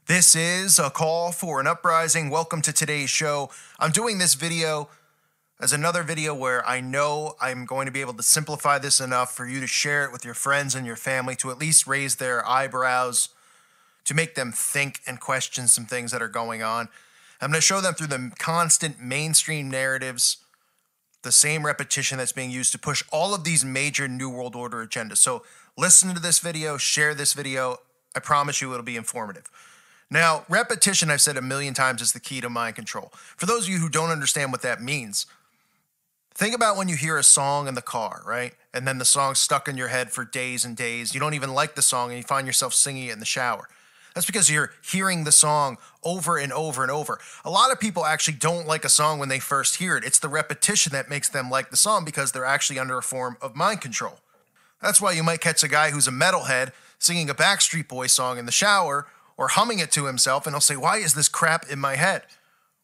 This is a call for an uprising. Welcome to today's show. I'm doing this video as another video where I know I'm going to be able to simplify this enough for you to share it with your friends and your family to at least raise their eyebrows, to make them think and question some things that are going on. I'm going to show them through the constant mainstream narratives, the same repetition that's being used to push all of these major New World Order agendas. So listen to this video, share this video. I promise you it'll be informative. Now, repetition, I've said a million times, is the key to mind control. For those of you who don't understand what that means, think about when you hear a song in the car, right? And then the song's stuck in your head for days and days. You don't even like the song and you find yourself singing it in the shower. That's because you're hearing the song over and over and over. A lot of people actually don't like a song when they first hear it. It's the repetition that makes them like the song because they're actually under a form of mind control. That's why you might catch a guy who's a metalhead singing a Backstreet Boys song in the shower or humming it to himself, and he'll say, "Why is this crap in my head?"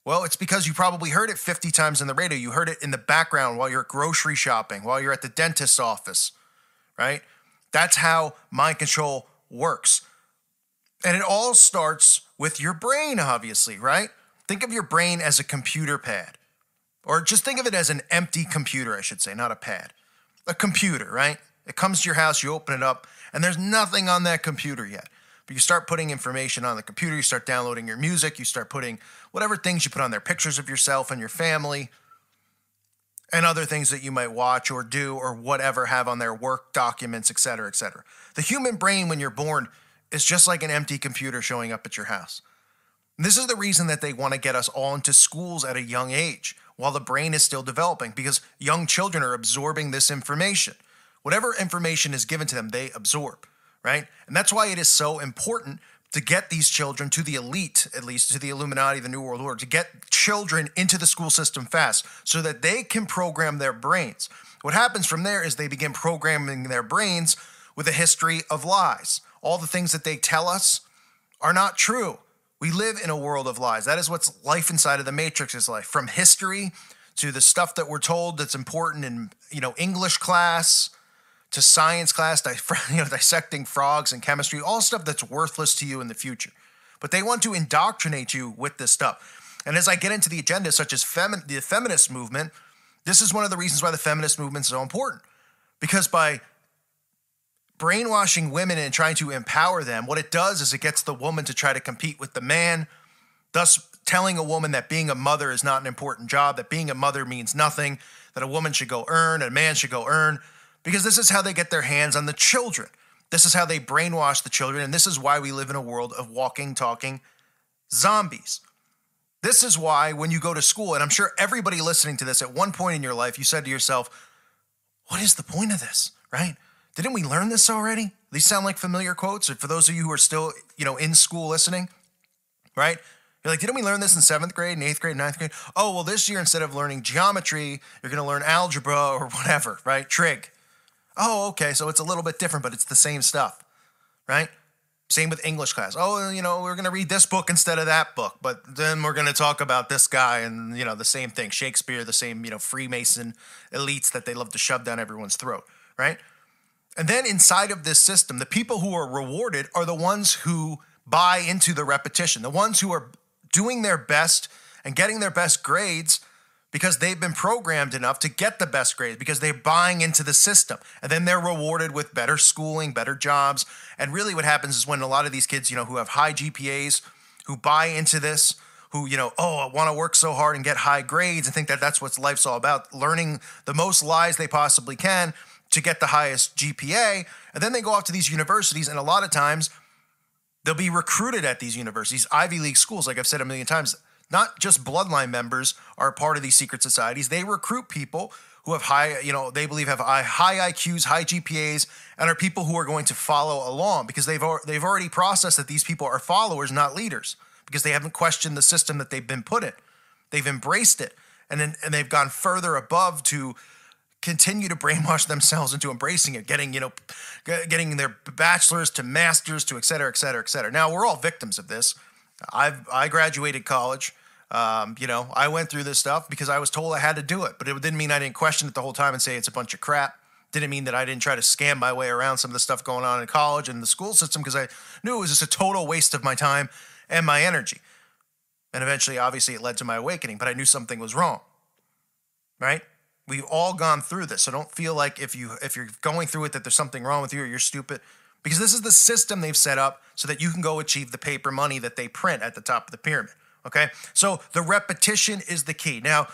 Well, it's because you probably heard it 50 times in the radio. You heard it in the background while you're grocery shopping, while you're at the dentist's office, right? That's how mind control works. And it all starts with your brain, obviously, right? Think of your brain as a computer pad. Or just think of it as an empty computer, I should say, not a pad. A computer, right? It comes to your house, you open it up, and there's nothing on that computer yet. But you start putting information on the computer, you start downloading your music, you start putting whatever things you put on there, pictures of yourself and your family, and other things that you might watch or do or whatever have on their work documents, etc., etc. The human brain, when you're born, is just like an empty computer showing up at your house. And this is the reason that they want to get us all into schools at a young age while the brain is still developing, because young children are absorbing this information. Whatever information is given to them, they absorb. Right? And that's why it is so important to get these children to the elite, at least to the Illuminati, the New World Order, to get children into the school system fast so that they can program their brains. What happens from there is they begin programming their brains with a history of lies. All the things that they tell us are not true. We live in a world of lies. That is what life inside of the Matrix is like. From history to the stuff that we're told that's important in, English class, to science class, dissecting frogs and chemistry, all stuff that's worthless to you in the future. But they want to indoctrinate you with this stuff. And as I get into the agenda, such as the feminist movement, this is one of the reasons why the feminist movement is so important. Because by brainwashing women and trying to empower them, what it does is it gets the woman to try to compete with the man, thus telling a woman that being a mother is not an important job, that being a mother means nothing, that a woman should go earn, a man should go earn. Because this is how they get their hands on the children. This is how they brainwash the children. And this is why we live in a world of walking, talking zombies. This is why when you go to school, and I'm sure everybody listening to this at one point in your life, you said to yourself, what is the point of this, right? Didn't we learn this already? These sound like familiar quotes. Or for those of you who are still, in school listening, right? You're like, didn't we learn this in 7th grade, and 8th grade, 9th grade? Oh, well, this year, instead of learning geometry, you're going to learn algebra or whatever, right? Trig. Oh, okay, so it's a little bit different, but it's the same stuff, right? Same with English class. Oh, we're going to read this book instead of that book, but then we're going to talk about this guy and, the same thing. Shakespeare, the same, Freemason elites that they love to shove down everyone's throat, right? And then inside of this system, the people who are rewarded are the ones who buy into the repetition, the ones who are doing their best and getting their best grades because they've been programmed enough to get the best grades, because they're buying into the system. And then they're rewarded with better schooling, better jobs. And really what happens is when a lot of these kids, who have high GPAs, who buy into this, who, I want to work so hard and get high grades and think that that's what life's all about, learning the most lies they possibly can to get the highest GPA. And then they go off to these universities, and a lot of times they'll be recruited at these universities, Ivy League schools, like I've said a million times. Not just bloodline members are part of these secret societies. They recruit people who have high, they believe have high IQs, high GPAs, and are people who are going to follow along because they've already processed that these people are followers, not leaders, because they haven't questioned the system that they've been put in. They've embraced it, and they've gone further above to continue to brainwash themselves into embracing it, getting their bachelor's to master's to et cetera, et cetera, et cetera. Now, we're all victims of this. I graduated college. I went through this stuff because I was told I had to do it, but it didn't mean I didn't question it the whole time and say it's a bunch of crap. Didn't mean that I didn't try to scam my way around some of the stuff going on in college and the school system because I knew it was just a total waste of my time and my energy. And eventually, obviously, it led to my awakening, but I knew something was wrong, right? We've all gone through this. So don't feel like if you're going through it that there's something wrong with you or you're stupid, because this is the system they've set up so that you can go achieve the paper money that they print at the top of the pyramid, okay? So the repetition is the key. Now,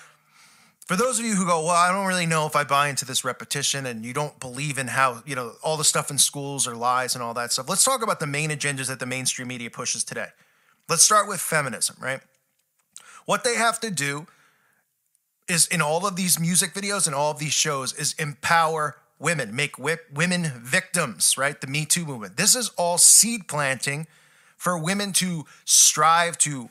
for those of you who go, well, I don't really know if I buy into this repetition, and you don't believe in how, all the stuff in schools are lies and all that stuff. Let's talk about the main agendas that the mainstream media pushes today. Let's start with feminism, right? What they have to do is, in all of these music videos and all of these shows, is empower women, make women victims, right? The Me Too movement. This is all seed planting for women to strive to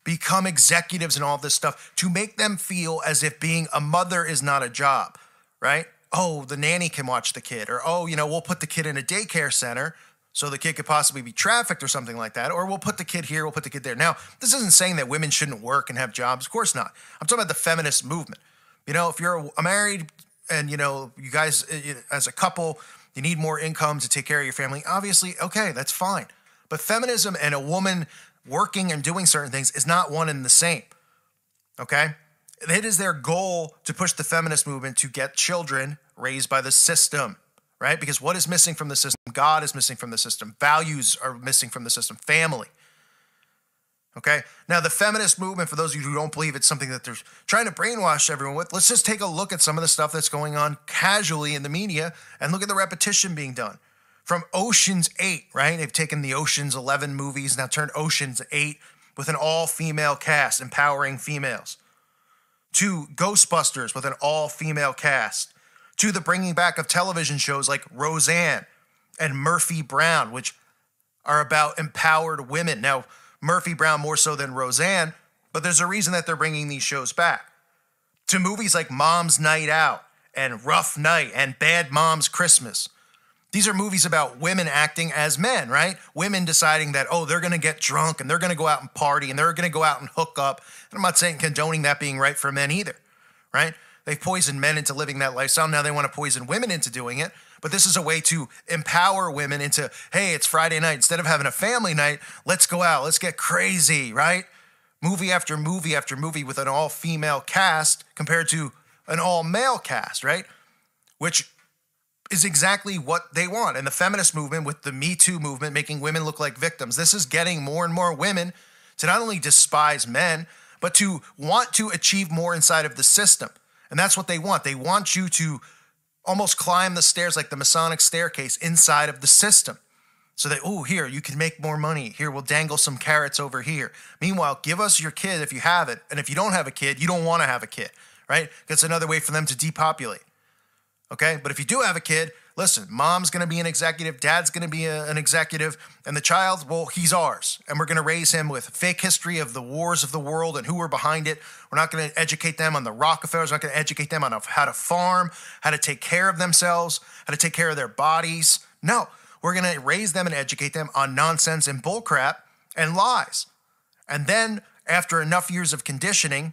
become executives and all this stuff, to make them feel as if being a mother is not a job, right? Oh, the nanny can watch the kid, or, oh, we'll put the kid in a daycare center so the kid could possibly be trafficked or something like that, or we'll put the kid here, we'll put the kid there. Now, this isn't saying that women shouldn't work and have jobs. Of course not. I'm talking about the feminist movement. If you're married and, you guys, as a couple, you need more income to take care of your family, obviously, okay, that's fine. But feminism and a woman working and doing certain things is not one and the same, okay? It is their goal to push the feminist movement to get children raised by the system, right? Because what is missing from the system? God is missing from the system. Values are missing from the system. Family, okay? Now, the feminist movement, for those of you who don't believe it's something that they're trying to brainwash everyone with, let's just take a look at some of the stuff that's going on casually in the media and look at the repetition being done. From Ocean's 8, right? They've taken the Ocean's 11 movies, now turned Ocean's 8 with an all-female cast, empowering females. To Ghostbusters with an all-female cast. To the bringing back of television shows like Roseanne and Murphy Brown, which are about empowered women. Now, Murphy Brown more so than Roseanne, but there's a reason that they're bringing these shows back. To movies like Mom's Night Out and Rough Night and Bad Moms Christmas. These are movies about women acting as men, right? Women deciding that, oh, they're going to get drunk and they're going to go out and party and they're going to go out and hook up. And I'm not saying condoning that being right for men either, right? They've poisoned men into living that lifestyle. Now they want to poison women into doing it. But this is a way to empower women into, hey, it's Friday night. Instead of having a family night, let's go out. Let's get crazy, right? Movie after movie after movie with an all-female cast compared to an all-male cast, right? Which is exactly what they want. And the feminist movement with the Me Too movement making women look like victims. This is getting more and more women to not only despise men, but to want to achieve more inside of the system. And that's what they want. They want you to almost climb the stairs like the Masonic staircase inside of the system. So that, oh, here, you can make more money. Here, we'll dangle some carrots over here. Meanwhile, give us your kid if you have it. And if you don't have a kid, you don't want to have a kid, right? That's another way for them to depopulate. Okay, but if you do have a kid, listen, mom's going to be an executive, dad's going to be an executive, and the child, well, he's ours. And we're going to raise him with fake history of the wars of the world and who were behind it. We're not going to educate them on the Rockefellers. We're not going to educate them on how to farm, how to take care of themselves, how to take care of their bodies. No, we're going to raise them and educate them on nonsense and bullcrap and lies. And then after enough years of conditioning,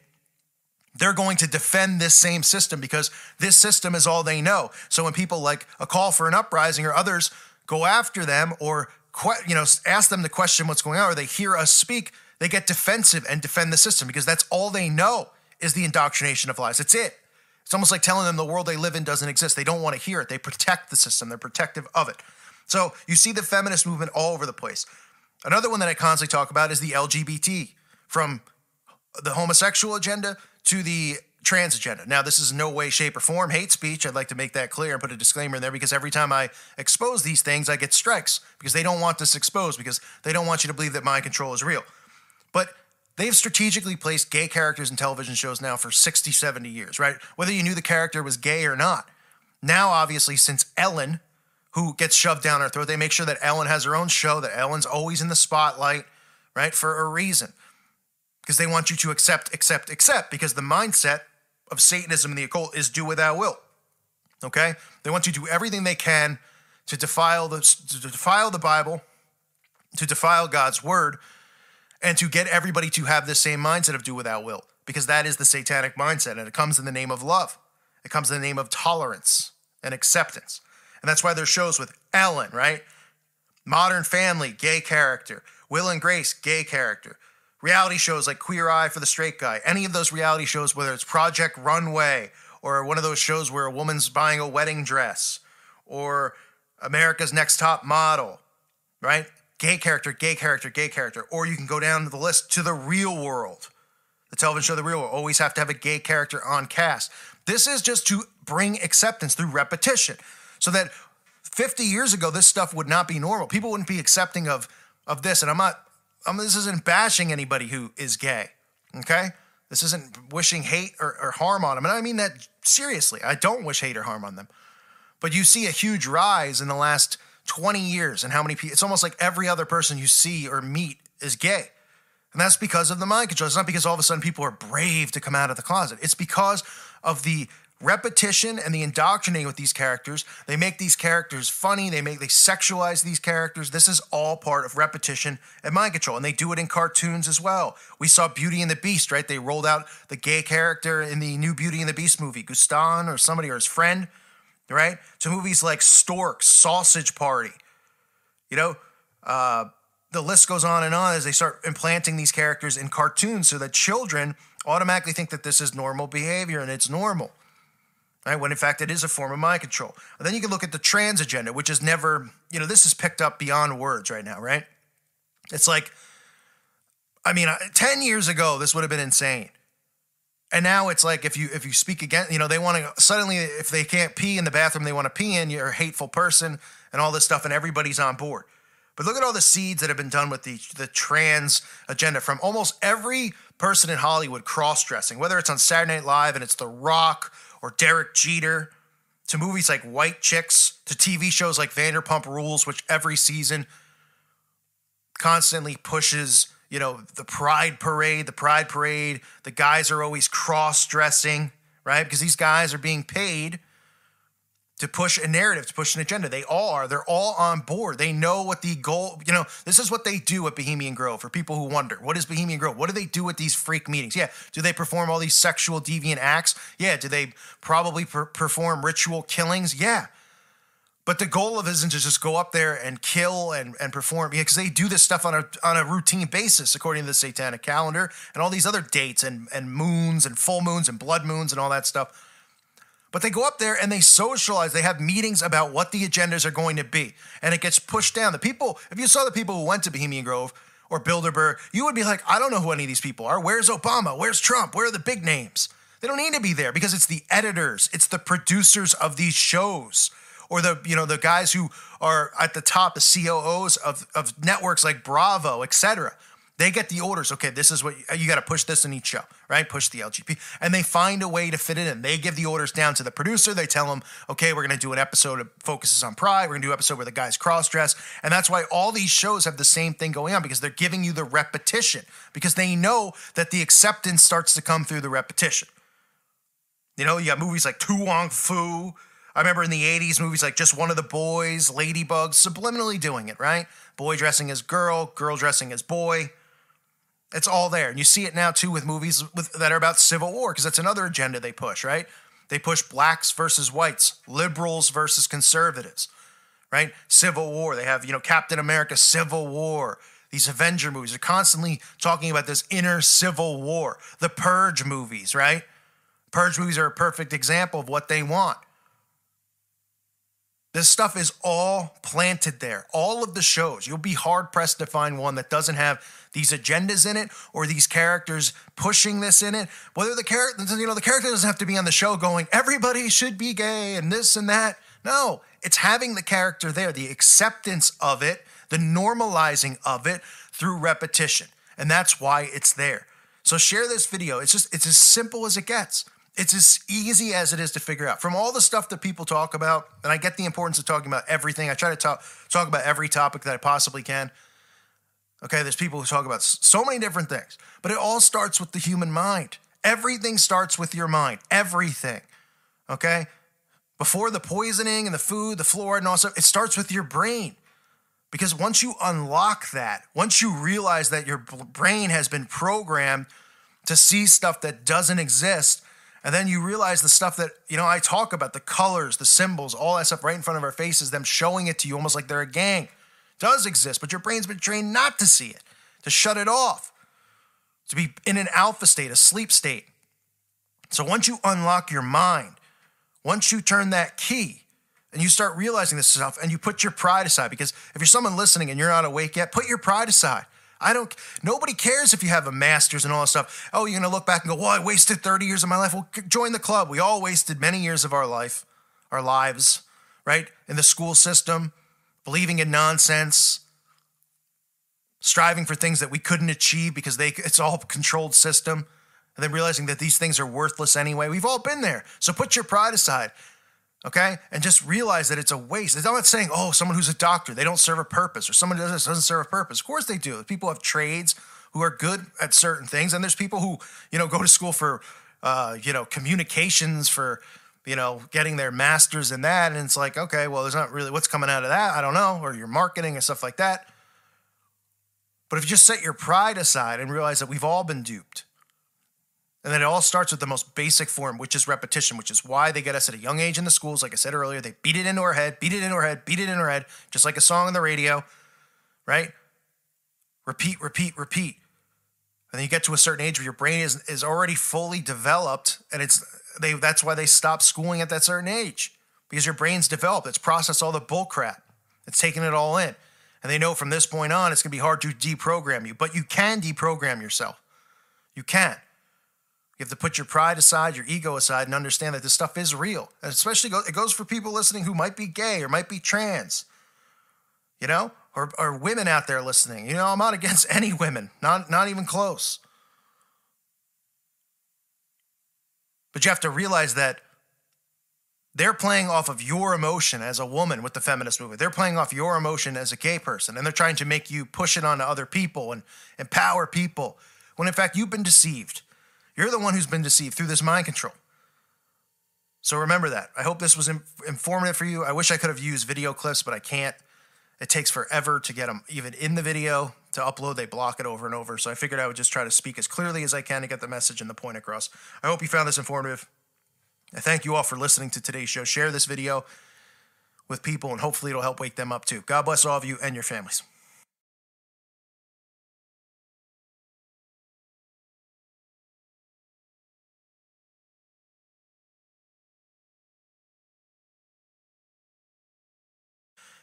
they're going to defend this same system because this system is all they know. So when people like A Call for an Uprising or others go after them or ask them to question what's going on, or they hear us speak, they get defensive and defend the system because that's all they know is the indoctrination of lies. That's it. It's almost like telling them the world they live in doesn't exist. They don't want to hear it. They protect the system. They're protective of it. So you see the feminist movement all over the place. Another one that I constantly talk about is the LGBT, from the homosexual agenda to the trans agenda. Now, this is in no way, shape, or form hate speech. I'd like to make that clear and put a disclaimer in there because every time I expose these things, I get strikes because they don't want this exposed, because they don't want you to believe that mind control is real. But they've strategically placed gay characters in television shows now for 60, 70 years, right? Whether you knew the character was gay or not. Now, obviously, since Ellen, who gets shoved down our throat, they make sure that Ellen has her own show, that Ellen's always in the spotlight, right, for a reason. Because they want you to accept, because the mindset of Satanism and the occult is do without will, okay? They want you to do everything they can to defile the Bible, to defile God's word, and to get everybody to have the same mindset of do without will, because that is the satanic mindset, and it comes in the name of love. It comes in the name of tolerance and acceptance. And that's why there's shows with Ellen, right? Modern Family, gay character. Will and Grace, gay character. Reality shows like Queer Eye for the Straight Guy. Any of those reality shows, whether it's Project Runway or one of those shows where a woman's buying a wedding dress or America's Next Top Model, right? Gay character, gay character, gay character. Or you can go down the list to The Real World. The television show The Real World always have to have a gay character on cast. This is just to bring acceptance through repetition. So that 50 years ago, this stuff would not be normal. People wouldn't be accepting of this. And this isn't bashing anybody who is gay, okay? This isn't wishing hate or harm on them. And I mean that seriously. I don't wish hate or harm on them. But you see a huge rise in the last 20 years and how many people, it's almost like every other person you see or meet is gay. And that's because of the mind control. It's not because all of a sudden people are brave to come out of the closet. It's because of the repetition and the indoctrinating with these characters. They make these characters funny. They sexualize these characters. This is all part of repetition and mind control. And they do it in cartoons as well. We saw Beauty and the Beast, right? They rolled out the gay character in the new Beauty and the Beast movie, Gaston or somebody or his friend, right? To movies like Stork, Sausage Party. You know, the list goes on as they start implanting these characters in cartoons so that children automatically think that this is normal behavior and it's normal. Right, when in fact it is a form of mind control. And then you can look at the trans agenda, which is never, this is picked up beyond words right now, right? It's like, 10 years ago, this would have been insane. And now it's like if you speak again, they want to suddenly, if they can't pee in the bathroom they want to pee in, you're a hateful person and all this stuff, and everybody's on board. But look at all the seeds that have been done with the trans agenda from almost every person in Hollywood cross-dressing, whether it's on Saturday Night Live and it's The Rock or Derek Jeter, to movies like White Chicks, to TV shows like Vanderpump Rules, which every season constantly pushes, the Pride Parade. The guys are always cross-dressing, right? Because these guys are being paid to push a narrative, to push an agenda. They're all on board. They know what the goal, this is what they do at Bohemian Grove for people who wonder. What is Bohemian Grove? What do they do at these freak meetings? Yeah. Do they perform all these sexual deviant acts? Yeah. Do they probably perform ritual killings? Yeah. But the goal of it isn't to just go up there and kill and perform, because they do this stuff on a routine basis, according to the Satanic Calendar and all these other dates and moons and full moons and blood moons and all that stuff. But they go up there and they socialize. They have meetings about what the agendas are going to be. And it gets pushed down. The people, if you saw the people who went to Bohemian Grove or Bilderberg, you would be like, I don't know who any of these people are. Where's Obama? Where's Trump? Where are the big names? They don't need to be there because it's the editors. It's the producers of these shows. Or the guys who are at the top, the COOs of networks like Bravo, etc. They get the orders. Okay, this is what you got to push this in each show, right? Push the LGBT. And they find a way to fit it in. They give the orders down to the producer. They tell them, okay, we're going to do an episode that focuses on pride. We're going to do an episode where the guys cross-dress. And that's why all these shows have the same thing going on, because they're giving you the repetition, because they know that the acceptance starts to come through the repetition. You got movies like Tu Wong Fu. I remember in the 80s, movies like Just One of the Boys, Ladybugs, subliminally doing it, right? Boy dressing as girl, girl dressing as boy. It's all there. And you see it now, too, with movies that are about civil war, because that's another agenda they push, right? They push blacks versus whites, liberals versus conservatives, right? Civil war. They have, Captain America, Civil War. These Avenger movies are constantly talking about this inner civil war. The Purge movies, right? Purge movies are a perfect example of what they want. This stuff is all planted there. All of the shows. You'll be hard-pressed to find one that doesn't have these agendas in it or these characters pushing this in it. Whether the character, the character doesn't have to be on the show going, everybody should be gay and this and that. No, it's having the character there, the acceptance of it, the normalizing of it through repetition. And that's why it's there. So share this video. It's as simple as it gets. It's as easy as it is to figure out. From all the stuff that people talk about, and I get the importance of talking about everything. I try to talk about every topic that I possibly can. Okay, there's people who talk about so many different things. But it all starts with the human mind. Everything starts with your mind. Everything. Okay? Before the poisoning and the food, the fluoride and all stuff, it starts with your brain. Because once you unlock that, once you realize that your brain has been programmed to see stuff that doesn't exist, and then you realize the stuff that, I talk about, the colors, the symbols, all that stuff right in front of our faces, them showing it to you almost like they're a gang does exist, but your brain's been trained not to see it, to shut it off, to be in an alpha state, a sleep state. So once you unlock your mind, once you turn that key and you start realizing this stuff and you put your pride aside, because if you're someone listening and you're not awake yet, put your pride aside. Nobody cares if you have a master's and all that stuff. Oh, you're going to look back and go, well, I wasted 30 years of my life. Well, join the club. We all wasted many years of our lives, right? In the school system, believing in nonsense, striving for things that we couldn't achieve because it's all a controlled system, and then realizing that these things are worthless anyway. We've all been there. So put your pride aside, okay? And just realize that it's a waste. I'm not saying, oh, someone who's a doctor, they don't serve a purpose, or someone who doesn't serve a purpose. Of course they do. People have trades who are good at certain things, and there's people who, go to school for, communications, for, getting their masters in that, and it's like, okay, well, there's not really what's coming out of that. I don't know, or your marketing and stuff like that. But if you just set your pride aside and realize that we've all been duped, and then it all starts with the most basic form, which is repetition, which is why they get us at a young age in the schools. Like I said earlier, they beat it into our head, just like a song on the radio, right? Repeat. And then you get to a certain age where your brain is already fully developed, and that's why they stop schooling at that certain age, because your brain's developed. It's processed all the bull crap. It's taken it all in. And they know from this point on, it's going to be hard to deprogram you, but you can deprogram yourself. You can. You have to put your pride aside, your ego aside, and understand that this stuff is real. And especially it goes for people listening who might be gay or might be trans, or women out there listening. I'm not against any women, not even close. But you have to realize that they're playing off of your emotion as a woman with the feminist movement. They're playing off your emotion as a gay person, and they're trying to make you push it onto other people and empower people, when in fact you've been deceived. You're the one who's been deceived through this mind control. So remember that. I hope this was informative for you. I wish I could have used video clips, but I can't. It takes forever to get them even in the video to upload. They block it over and over. So I figured I would just try to speak as clearly as I can to get the message and the point across. I hope you found this informative. I thank you all for listening to today's show. Share this video with people, and hopefully it'll help wake them up too. God bless all of you and your families.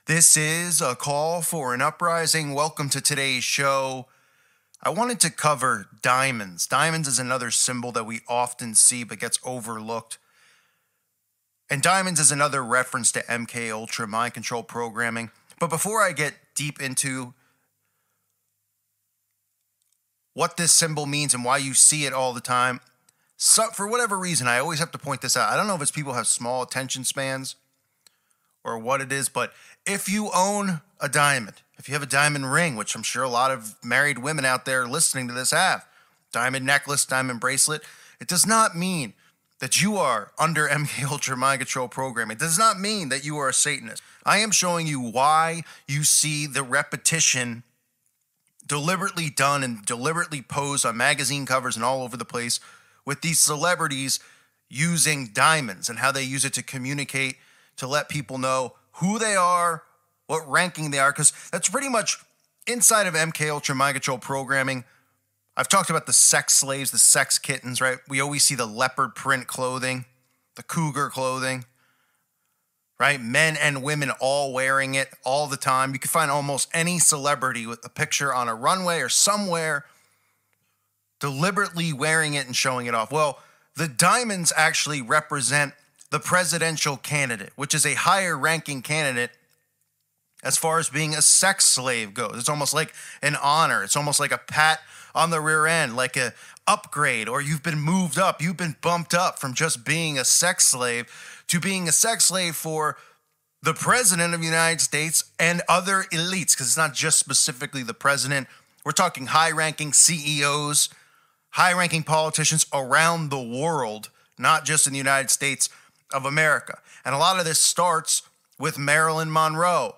This is a call for an uprising. Welcome to today's show. I wanted to cover diamonds. Diamonds is another symbol that we often see but gets overlooked. And diamonds is another reference to MK Ultra mind control programming. But before I get deep into what this symbol means and why you see it all the time, for whatever reason, I always have to point this out. I don't know if it's people have small attention spans or what it is, but if you own a diamond, if you have a diamond ring, which I'm sure a lot of married women out there listening to this have, diamond necklace, diamond bracelet, it does not mean that you are under MK Ultra mind control program. It does not mean that you are a Satanist. I am showing you why you see the repetition deliberately done and deliberately posed on magazine covers and all over the place with these celebrities using diamonds, and how they use it to communicate, to let people know who they are, what ranking they are, because that's pretty much inside of MK Ultra mind control programming. I've talked about the sex slaves, the sex kittens, right? We always see the leopard print clothing, the cougar clothing, right? Men and women all wearing it all the time. You can find almost any celebrity with a picture on a runway or somewhere deliberately wearing it and showing it off. Well, the diamonds actually represent the presidential candidate, which is a higher ranking candidate as far as being a sex slave goes. It's almost like an honor. It's almost like a pat on the rear end, like a upgrade, or you've been moved up. You've been bumped up from just being a sex slave to being a sex slave for the president of the United States and other elites, because it's not just specifically the president. We're talking high-ranking CEOs, high-ranking politicians around the world, not just in the United States of America. And a lot of this starts with Marilyn Monroe.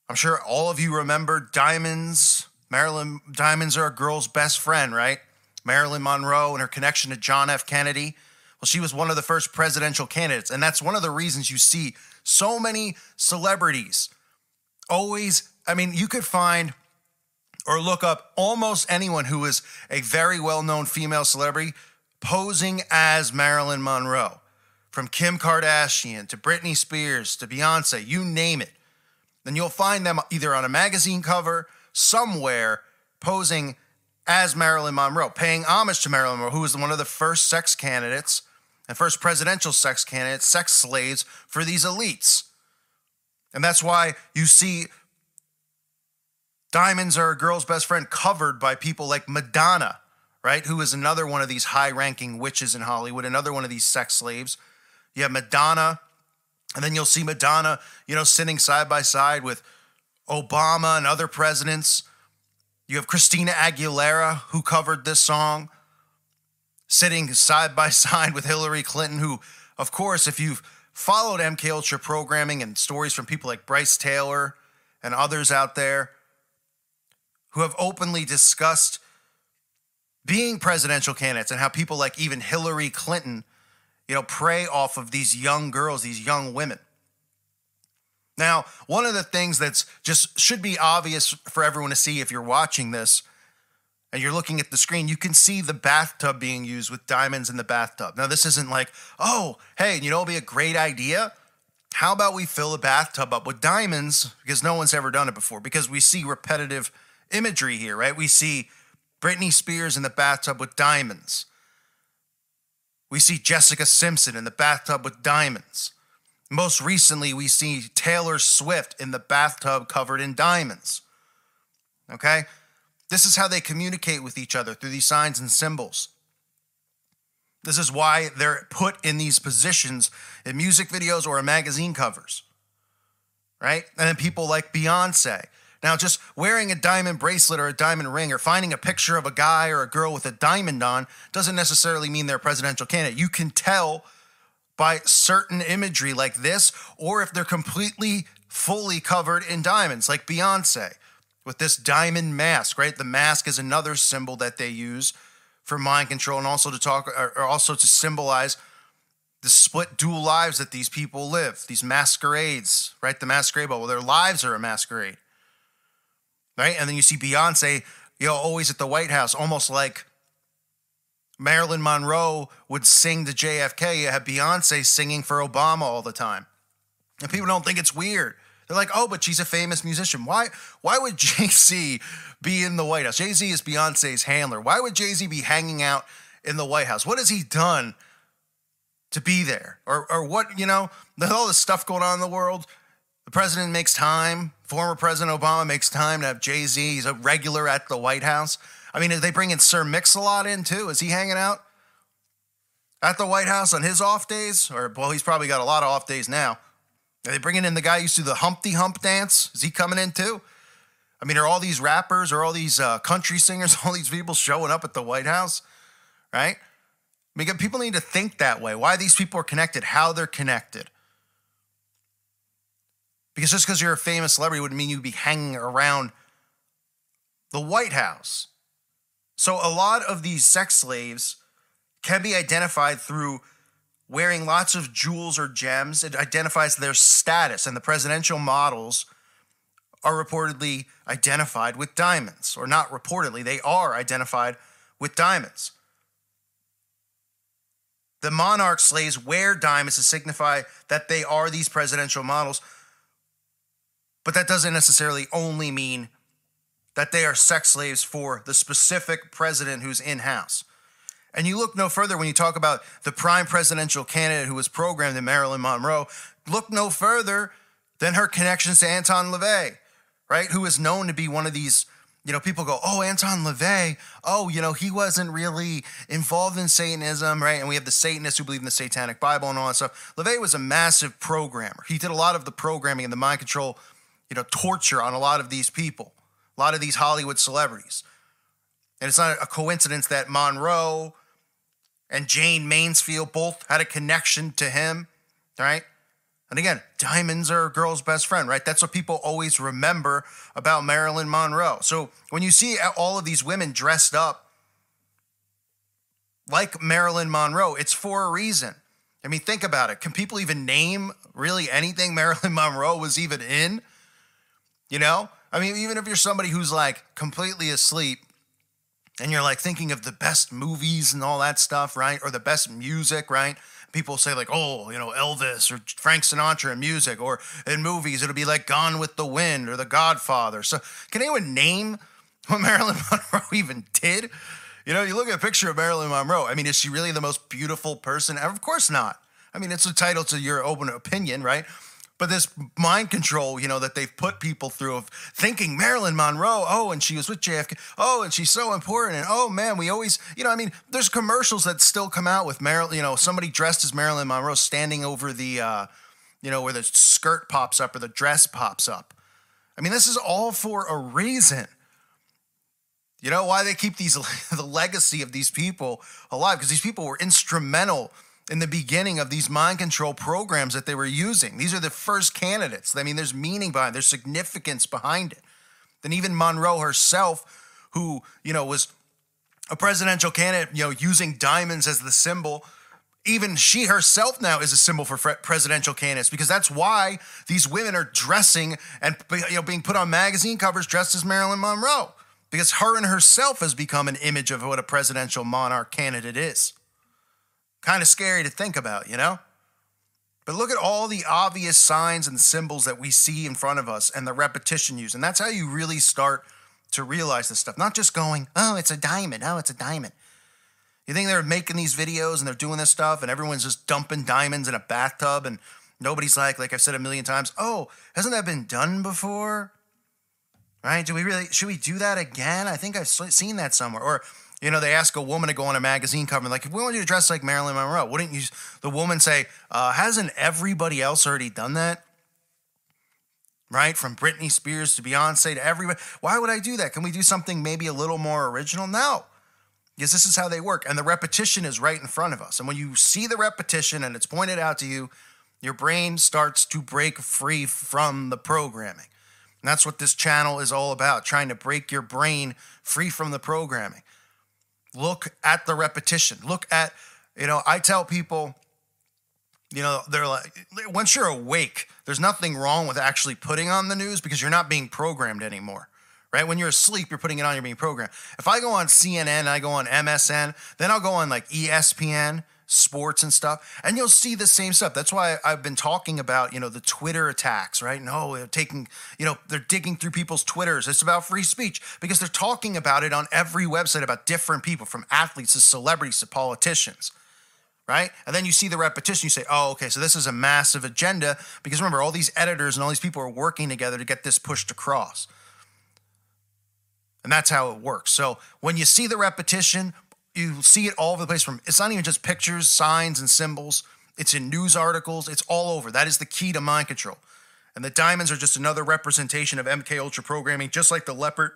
I'm sure all of you remember diamonds. Diamonds are a girl's best friend, right? Marilyn Monroe and her connection to John F. Kennedy. Well, she was one of the first presidential candidates, and that's one of the reasons you see so many celebrities Always, I mean, you could find or look up almost anyone who is a very well-known female celebrity posing as Marilyn Monroe. From Kim Kardashian to Britney Spears to Beyonce, you name it. Then you'll find them either on a magazine cover somewhere posing as Marilyn Monroe, paying homage to Marilyn Monroe, who was one of the first sex candidates and first presidential sex candidates, sex slaves for these elites. And that's why you see Diamonds Are a Girl's Best Friend covered by people like Madonna, right? Who is another one of these high-ranking witches in Hollywood, another one of these sex slaves. You have Madonna, and then you'll see Madonna, sitting side by side with Obama and other presidents. You have Christina Aguilera, who covered this song, sitting side by side with Hillary Clinton, who, of course, if you've followed MK Ultra programming and stories from people like Bryce Taylor and others out there who have openly discussed being presidential candidates and how people like even Hillary Clinton, prey off of these young girls, these young women. Now, one of the things that's just should be obvious for everyone to see if you're watching this and you're looking at the screen, you can see the bathtub being used with diamonds in the bathtub. Now, this isn't like, oh, hey, it'll be a great idea. How about we fill the bathtub up with diamonds? Because no one's ever done it before. Because we see repetitive imagery here, right? We see Britney Spears in the bathtub with diamonds. We see Jessica Simpson in the bathtub with diamonds. Most recently, we see Taylor Swift in the bathtub covered in diamonds. Okay? This is how they communicate with each other, through these signs and symbols. This is why they're put in these positions in music videos or in magazine covers. Right? And then people like Beyonce. Now, just wearing a diamond bracelet or a diamond ring or finding a picture of a guy or a girl with a diamond on doesn't necessarily mean they're a presidential candidate. You can tell by certain imagery like this, or if they're completely, fully covered in diamonds, like Beyonce with this diamond mask, right? The mask is another symbol that they use for mind control and also to symbolize the split dual lives that these people live, these masquerades, right? The masquerade ball, well, their lives are a masquerade. Right? And then you see Beyonce, always at the White House, almost like Marilyn Monroe would sing to JFK. You have Beyonce singing for Obama all the time. And people don't think it's weird. They're like, oh, but she's a famous musician. Why would Jay-Z be in the White House? Jay-Z is Beyonce's handler. Why would Jay-Z be hanging out in the White House? What has he done to be there? Or what, there's all this stuff going on in the world. The president makes time. Former President Obama makes time to have Jay-Z. He's a regular at the White House. I mean, are they bringing Sir Mix-a-Lot in too? Is he hanging out at the White House on his off days? Or, well, he's probably got a lot of off days now. Are they bringing in the guy who used to do the Humpty Hump dance? Is he coming in too? I mean, are all these rappers or all these country singers, all these people showing up at the White House? Right? I mean, people need to think that way. Why these people are connected, how they're connected. Because just because you're a famous celebrity wouldn't mean you'd be hanging around the White House. So a lot of these sex slaves can be identified through wearing lots of jewels or gems. It identifies their status, and the presidential models are reportedly identified with diamonds. Or not reportedly, they are identified with diamonds. The monarch slaves wear diamonds to signify that they are these presidential models. But that doesn't necessarily only mean that they are sex slaves for the specific president who's in-house. And you look no further when you talk about the prime presidential candidate who was programmed in Marilyn Monroe, look no further than her connections to Anton LaVey, right? Who is known to be one of these, people go, oh, Anton LaVey, oh, he wasn't really involved in Satanism, right? And we have the Satanists who believe in the Satanic Bible and all that stuff. LaVey was a massive programmer. He did a lot of the programming and the mind control torture on a lot of these people, a lot of these Hollywood celebrities. And it's not a coincidence that Monroe and Jane Mansfield both had a connection to him, right? And again, diamonds are a girl's best friend, right? That's what people always remember about Marilyn Monroe. So when you see all of these women dressed up like Marilyn Monroe, it's for a reason. I mean, think about it. Can people even name really anything Marilyn Monroe was even in? You know? I mean, even if you're somebody who's like completely asleep and you're like thinking of the best movies and all that stuff, right? Or the best music, right? People say like, oh, Elvis or Frank Sinatra in music, or in movies, it'll be like Gone with the Wind or The Godfather. So can anyone name what Marilyn Monroe even did? You look at a picture of Marilyn Monroe. I mean, is she really the most beautiful person ever? Of course not. I mean, it's entitled to your open opinion, right? But this mind control, that they've put people through of thinking Marilyn Monroe, oh, and she was with JFK, oh, and she's so important, and oh man, we always, there's commercials that still come out with Marilyn, somebody dressed as Marilyn Monroe standing over the, where the skirt pops up or the dress pops up. I mean, this is all for a reason. You know why they keep the legacy of these people alive? Because these people were instrumental in the beginning of these mind control programs that they were using. These are the first candidates. I mean, there's meaning behind it. There's significance behind it. Then even Monroe herself, who, was a presidential candidate, using diamonds as the symbol, even she herself now is a symbol for presidential candidates, because that's why these women are dressing and, being put on magazine covers dressed as Marilyn Monroe, because her and herself has become an image of what a presidential monarch candidate is. Kind of scary to think about, But look at all the obvious signs and symbols that we see in front of us and the repetition used. And that's how you really start to realize this stuff. Not just going, oh, it's a diamond. Oh, it's a diamond. You think they're making these videos and they're doing this stuff and everyone's just dumping diamonds in a bathtub and nobody's like I've said a million times, oh, hasn't that been done before? Right? Should we do that again? I think I've seen that somewhere. Or, they ask a woman to go on a magazine cover, like, if we want you to dress like Marilyn Monroe, wouldn't the woman say, hasn't everybody else already done that? Right? From Britney Spears to Beyonce to everybody. Why would I do that? Can we do something maybe a little more original? No. Because this is how they work. And the repetition is right in front of us. And when you see the repetition and it's pointed out to you, your brain starts to break free from the programming. And that's what this channel is all about, trying to break your brain free from the programming. Look at the repetition. Look at, I tell people, they're like, once you're awake, there's nothing wrong with actually putting on the news because you're not being programmed anymore, right? When you're asleep, you're putting it on, you're being programmed. If I go on CNN, I go on MSN, then I'll go on like ESPN, sports and stuff, and you'll see the same stuff. That's why I've been talking about, the Twitter attacks, right? No, they're digging through people's Twitters. It's about free speech because they're talking about it on every website about different people, from athletes to celebrities to politicians, right? And then you see the repetition, you say, oh, okay, so this is a massive agenda, because remember, all these editors and all these people are working together to get this pushed across. And that's how it works. So when you see the repetition, you see it all over the place. It's not even just pictures, signs, and symbols. It's in news articles. It's all over. That is the key to mind control. And the diamonds are just another representation of MK Ultra programming, just like the leopard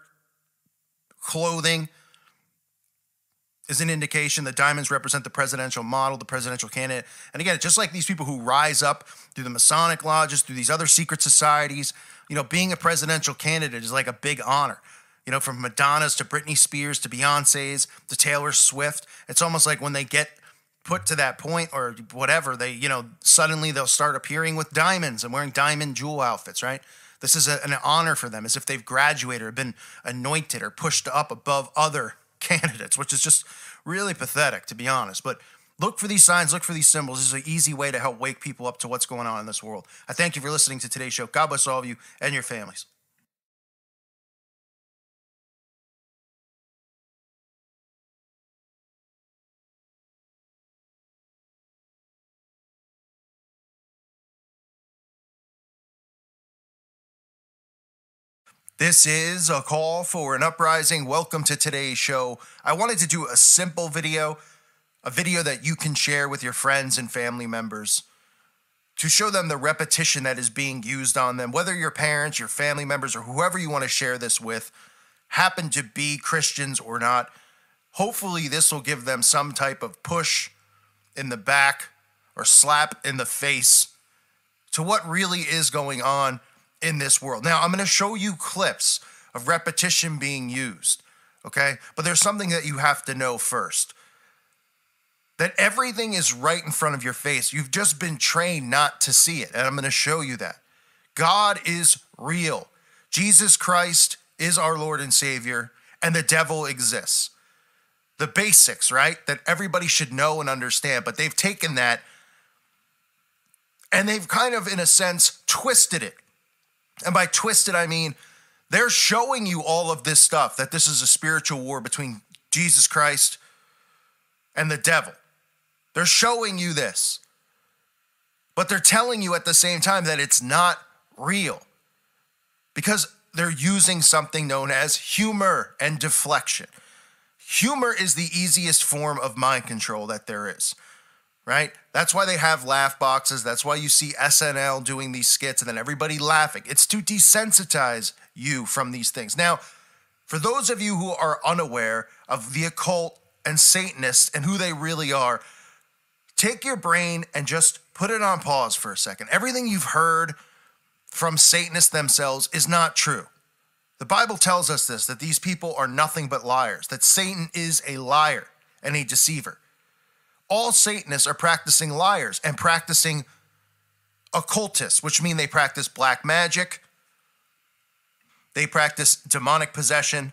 clothing is an indication. The diamonds represent the presidential model, the presidential candidate. And again, just like these people who rise up through the Masonic lodges, through these other secret societies, being a presidential candidate is like a big honor. From Madonna's to Britney Spears to Beyonce's to Taylor Swift. It's almost like when they get put to that point or whatever, they, suddenly they'll start appearing with diamonds and wearing diamond jewel outfits, right? This is an honor for them, as if they've graduated or been anointed or pushed up above other candidates, which is just really pathetic, to be honest. But look for these signs, look for these symbols. This is an easy way to help wake people up to what's going on in this world. I thank you for listening to today's show. God bless all of you and your families. This is a call for an uprising. Welcome to today's show. I wanted to do a simple video, a video that you can share with your friends and family members to show them the repetition that is being used on them, whether your parents, your family members, or whoever you want to share this with happen to be Christians or not. Hopefully this will give them some type of push in the back or slap in the face to what really is going on in this world. Now, I'm going to show you clips of repetition being used, okay? But there's something that you have to know first. That everything is right in front of your face. You've just been trained not to see it, and I'm going to show you that. God is real. Jesus Christ is our Lord and Savior, and the devil exists. The basics, right? That everybody should know and understand, but they've taken that and they've kind of, in a sense, twisted it. And by twisted, I mean they're showing you all of this stuff, that this is a spiritual war between Jesus Christ and the devil. They're showing you this, but they're telling you at the same time that it's not real because they're using something known as humor and deflection. Humor is the easiest form of mind control that there is, right? That's why they have laugh boxes. That's why you see SNL doing these skits and then everybody laughing. It's to desensitize you from these things. Now, for those of you who are unaware of the occult and Satanists and who they really are, take your brain and just put it on pause for a second. Everything you've heard from Satanists themselves is not true. The Bible tells us this, that these people are nothing but liars, that Satan is a liar and a deceiver. All Satanists are practicing liars and practicing occultists, which mean they practice black magic, they practice demonic possession,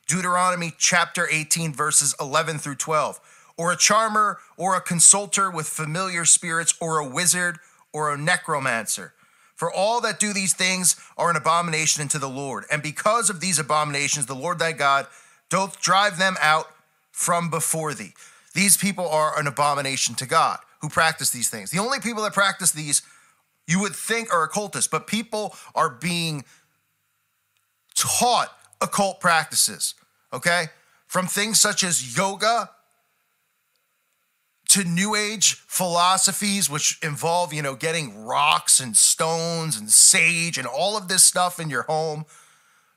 Deuteronomy chapter 18, verses 11 through 12, or a charmer or a consulter with familiar spirits or a wizard or a necromancer. For all that do these things are an abomination unto the Lord. And because of these abominations, the Lord thy God doth drive them out from before thee. These people are an abomination to God who practice these things. The only people that practice these, you would think, are occultists, but people are being taught occult practices, okay? From things such as yoga to New Age philosophies, which involve, getting rocks and stones and sage and all of this stuff in your home.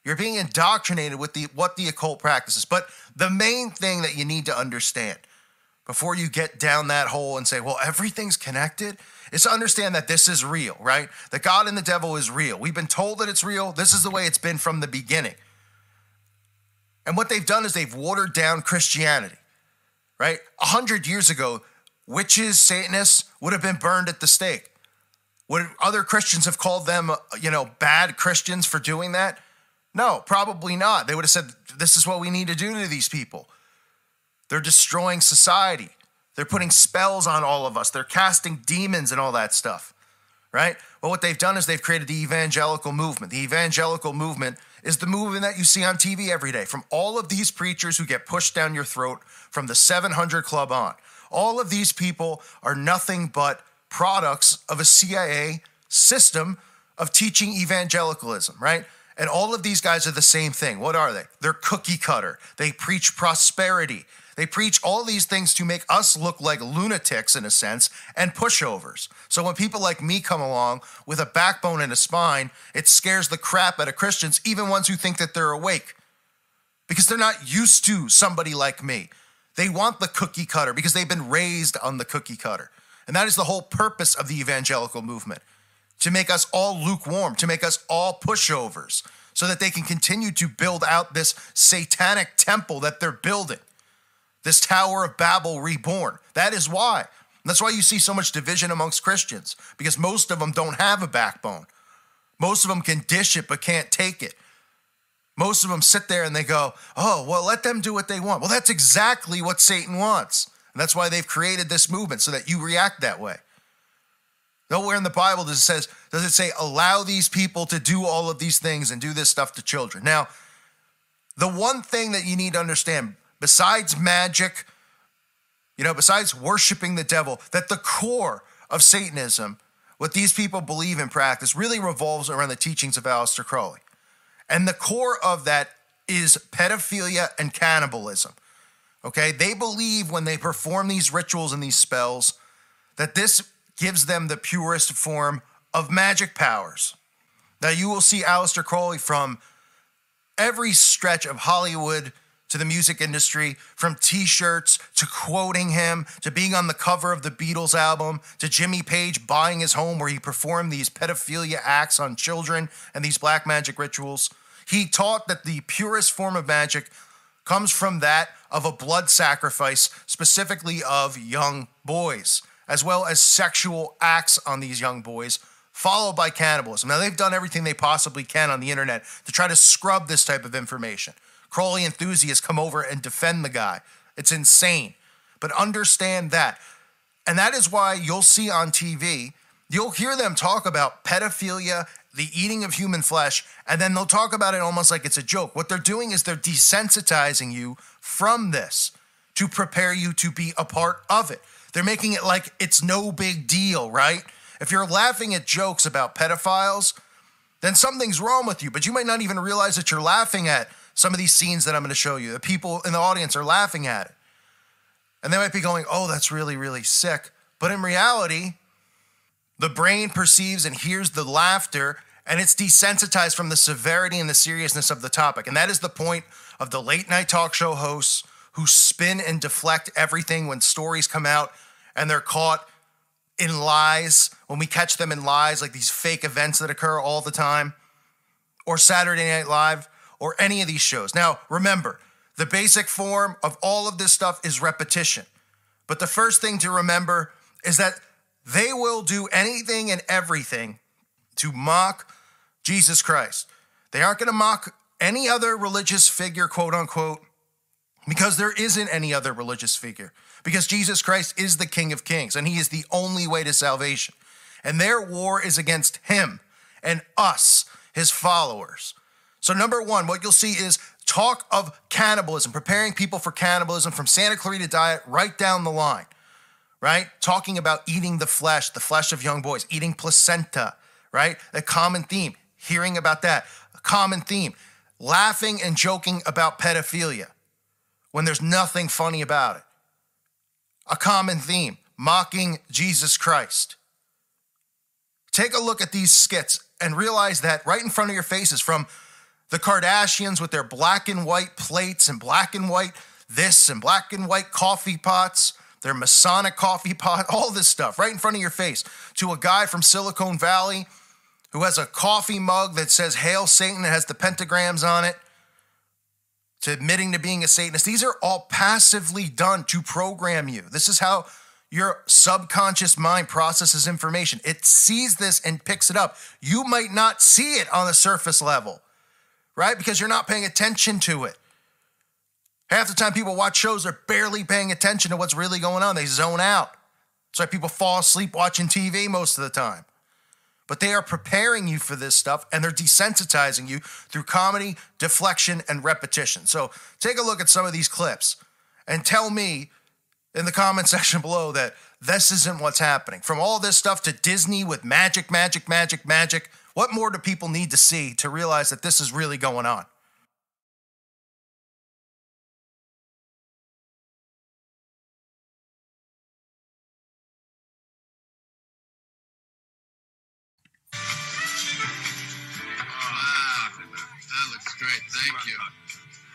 You're being indoctrinated with what the occult practices. But the main thing that you need to understand before you get down that hole and say, well, everything's connected, is to understand that this is real, right? That God and the devil is real. We've been told that it's real. This is the way it's been from the beginning. And what they've done is they've watered down Christianity. Right? 100 years ago, witches, Satanists would have been burned at the stake. Would other Christians have called them, bad Christians for doing that? No, probably not. They would have said, this is what we need to do to these people. They're destroying society. They're putting spells on all of us. They're casting demons and all that stuff, right? Well, what they've done is they've created the evangelical movement. The evangelical movement is the movement that you see on TV every day from all of these preachers who get pushed down your throat from the 700 Club on. All of these people are nothing but products of a CIA system of teaching evangelicalism, right? And all of these guys are the same thing. What are they? They're cookie cutter. They preach prosperity. They preach all these things to make us look like lunatics in a sense and pushovers. So when people like me come along with a backbone and a spine, it scares the crap out of Christians, even ones who think that they're awake, because they're not used to somebody like me. They want the cookie cutter because they've been raised on the cookie cutter. And that is the whole purpose of the evangelical movement, to make us all lukewarm, to make us all pushovers, so that they can continue to build out this satanic temple that they're building. This Tower of Babel reborn. That is why. And that's why you see so much division amongst Christians, because most of them don't have a backbone. Most of them can dish it but can't take it. Most of them sit there and they go, oh, well, let them do what they want. Well, that's exactly what Satan wants. And that's why they've created this movement, so that you react that way. Nowhere in the Bible does it say, allow these people to do all of these things and do this stuff to children. Now, the one thing that you need to understand, besides magic, besides worshiping the devil, that the core of Satanism, what these people believe in practice, really revolves around the teachings of Aleister Crowley. And the core of that is pedophilia and cannibalism. Okay? They believe when they perform these rituals and these spells that this gives them the purest form of magic powers. Now, you will see Aleister Crowley from every stretch of Hollywood to the music industry, from t-shirts to quoting him, to being on the cover of the Beatles album, to Jimmy Page buying his home where he performed these pedophilia acts on children and these black magic rituals. He taught that the purest form of magic comes from that of a blood sacrifice, specifically of young boys, as well as sexual acts on these young boys followed by cannibalism. Now, they've done everything they possibly can on the internet to try to scrub this type of information. Crowley enthusiasts come over and defend the guy. It's insane. But understand that. And that is why you'll see on TV, you'll hear them talk about pedophilia, the eating of human flesh, and then they'll talk about it almost like it's a joke. What they're doing is they're desensitizing you from this to prepare you to be a part of it. They're making it like it's no big deal, right? If you're laughing at jokes about pedophiles, then something's wrong with you, but you might not even realize that you're laughing at some of these scenes that I'm going to show you. The people in the audience are laughing at it. And they might be going, oh, that's really, really sick. But in reality, the brain perceives and hears the laughter, and it's desensitized from the severity and the seriousness of the topic. And that is the point of the late night talk show hosts who spin and deflect everything when stories come out and they're caught in lies, when we catch them in lies, like these fake events that occur all the time, or Saturday Night Live, or any of these shows. Now, remember, the basic form of all of this stuff is repetition. But the first thing to remember is that they will do anything and everything to mock Jesus Christ. They aren't going to mock any other religious figure, quote unquote, because there isn't any other religious figure. Because Jesus Christ is the King of Kings, and he is the only way to salvation. And their war is against him and us, his followers. So number one, what you'll see is talk of cannibalism, preparing people for cannibalism from Santa Clarita Diet right down the line, right? Talking about eating the flesh of young boys, eating placenta, right? A common theme, hearing about that. A common theme, laughing and joking about pedophilia when there's nothing funny about it. A common theme, mocking Jesus Christ. Take a look at these skits and realize that right in front of your faces, from the Kardashians with their black and white plates and black and white this and black and white coffee pots, their Masonic coffee pot, all this stuff right in front of your face, to a guy from Silicon Valley who has a coffee mug that says Hail Satan, that has the pentagrams on it, to admitting to being a Satanist. These are all passively done to program you. This is how your subconscious mind processes information. It sees this and picks it up. You might not see it on the surface level, right? Because you're not paying attention to it. Half the time people watch shows, they're barely paying attention to what's really going on. They zone out. That's why people fall asleep watching TV most of the time. But they are preparing you for this stuff, and they're desensitizing you through comedy, deflection, and repetition. So take a look at some of these clips and tell me in the comment section below that this isn't what's happening. From all this stuff to Disney with magic, what more do people need to see to realize that this is really going on? Great, thank you.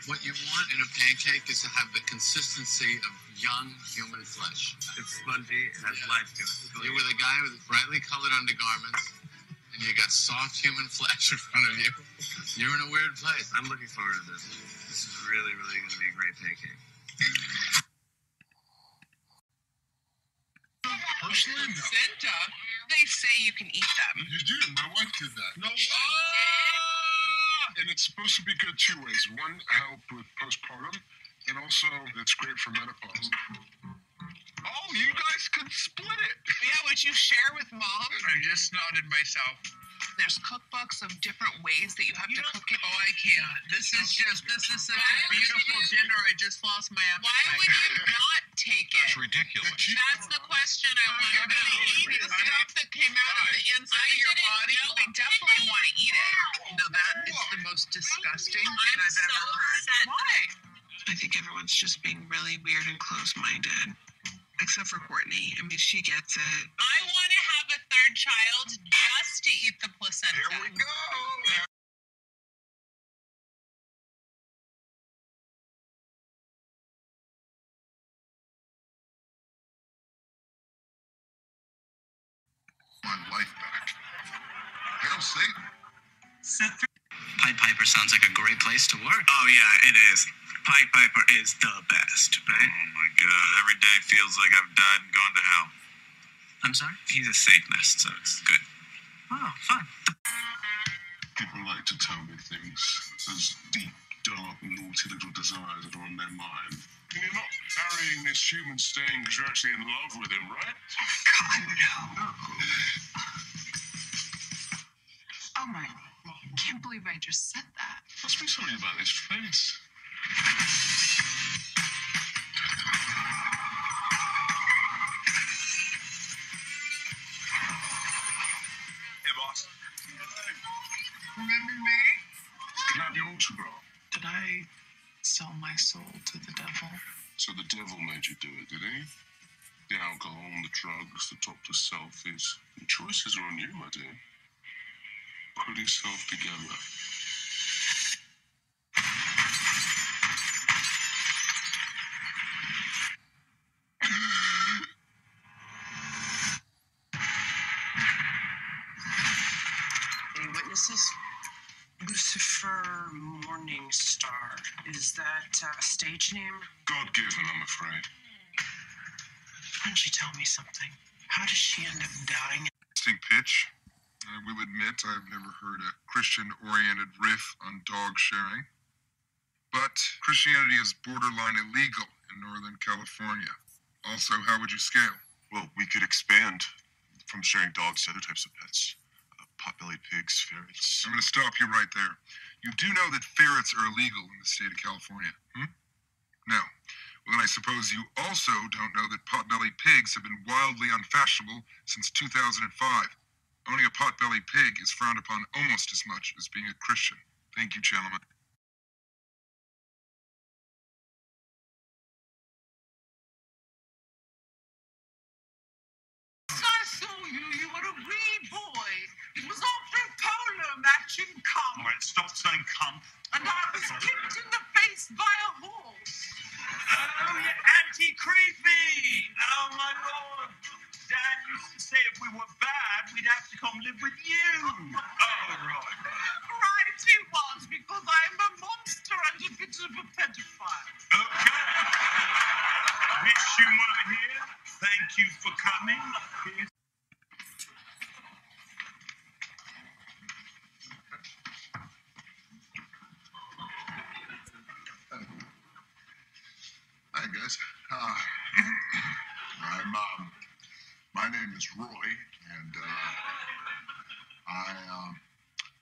What you want in a pancake is to have the consistency of young human flesh. It's spongy, it has life to it. You were the guy with brightly colored undergarments, and you got soft human flesh in front of you. You're in a weird place. I'm looking forward to this. This is really, really going to be a great pancake. Placenta? They say you can eat them. You do. My wife did that. No. And it's supposed to be good two ways. One, help with postpartum, and also it's great for menopause. Oh, you guys could split it. Yeah, would you share with Mom? I just nodded myself. There's cookbooks of different ways that you have to cook it. Oh, I can't. This is such a beautiful dinner. I just lost my appetite. Why would you not take it? It's ridiculous. That's the question I want. You're going to eat the stuff that came out of the inside of your body? I definitely want to eat it. No, that is the most disgusting thing I've ever heard. Why? I think everyone's just being really weird and close-minded. Except for Courtney. I mean, she gets it. I want to have a third child just to eat the placenta. Here we go. My life back. Hail Satan. Pied Piper sounds like a great place to work. Oh, yeah, it is. Pied Piper is the best, right? Oh, my God. Every day feels like I've died and gone to hell. I'm sorry? He's a Satanist, so it's good. Oh, fun. People like to tell me things, those deep, dark, naughty little desires that are on their mind. And you're not marrying this human stain because you're actually in love with him, right? God, no. Oh my, I can't believe I just said that. Must be something about his face. Hey, boss. Remember me? Can I have your autograph? Did I sell my soul to the devil? So the devil made you do it, did he? The alcohol, the drugs, the topless selfies. The choices are on you, my dear. Put yourself together. Any witnesses? Lucifer Morningstar. Is that a stage name? God-given, I'm afraid. Why don't you tell me something? How does she end up dying? Interesting pitch. I will admit I've never heard a Christian-oriented riff on dog sharing. But Christianity is borderline illegal in Northern California. Also, how would you scale? Well, we could expand from sharing dogs to other types of pets. Potbelly pigs, ferrets. I'm going to stop you right there. You do know that ferrets are illegal in the state of California, No. Well, then I suppose you also don't know that potbelly pigs have been wildly unfashionable since 2005. Owning a potbelly pig is frowned upon almost as much as being a Christian. Thank you, gentlemen. I saw you. You were a wee boy. It was after a polo match in Cum. All right, stop saying cum. And I was kicked in the face by a horse. Oh, you anti-creepy! Oh, my Lord. Dad used to say if we were bad, we'd have to come live with you. Oh, right. Right he was, because I'm a monster and a bit of a pedophile. Okay. Wish you were here. Thank you for coming. Here's Hi, guys. My name is Roy, and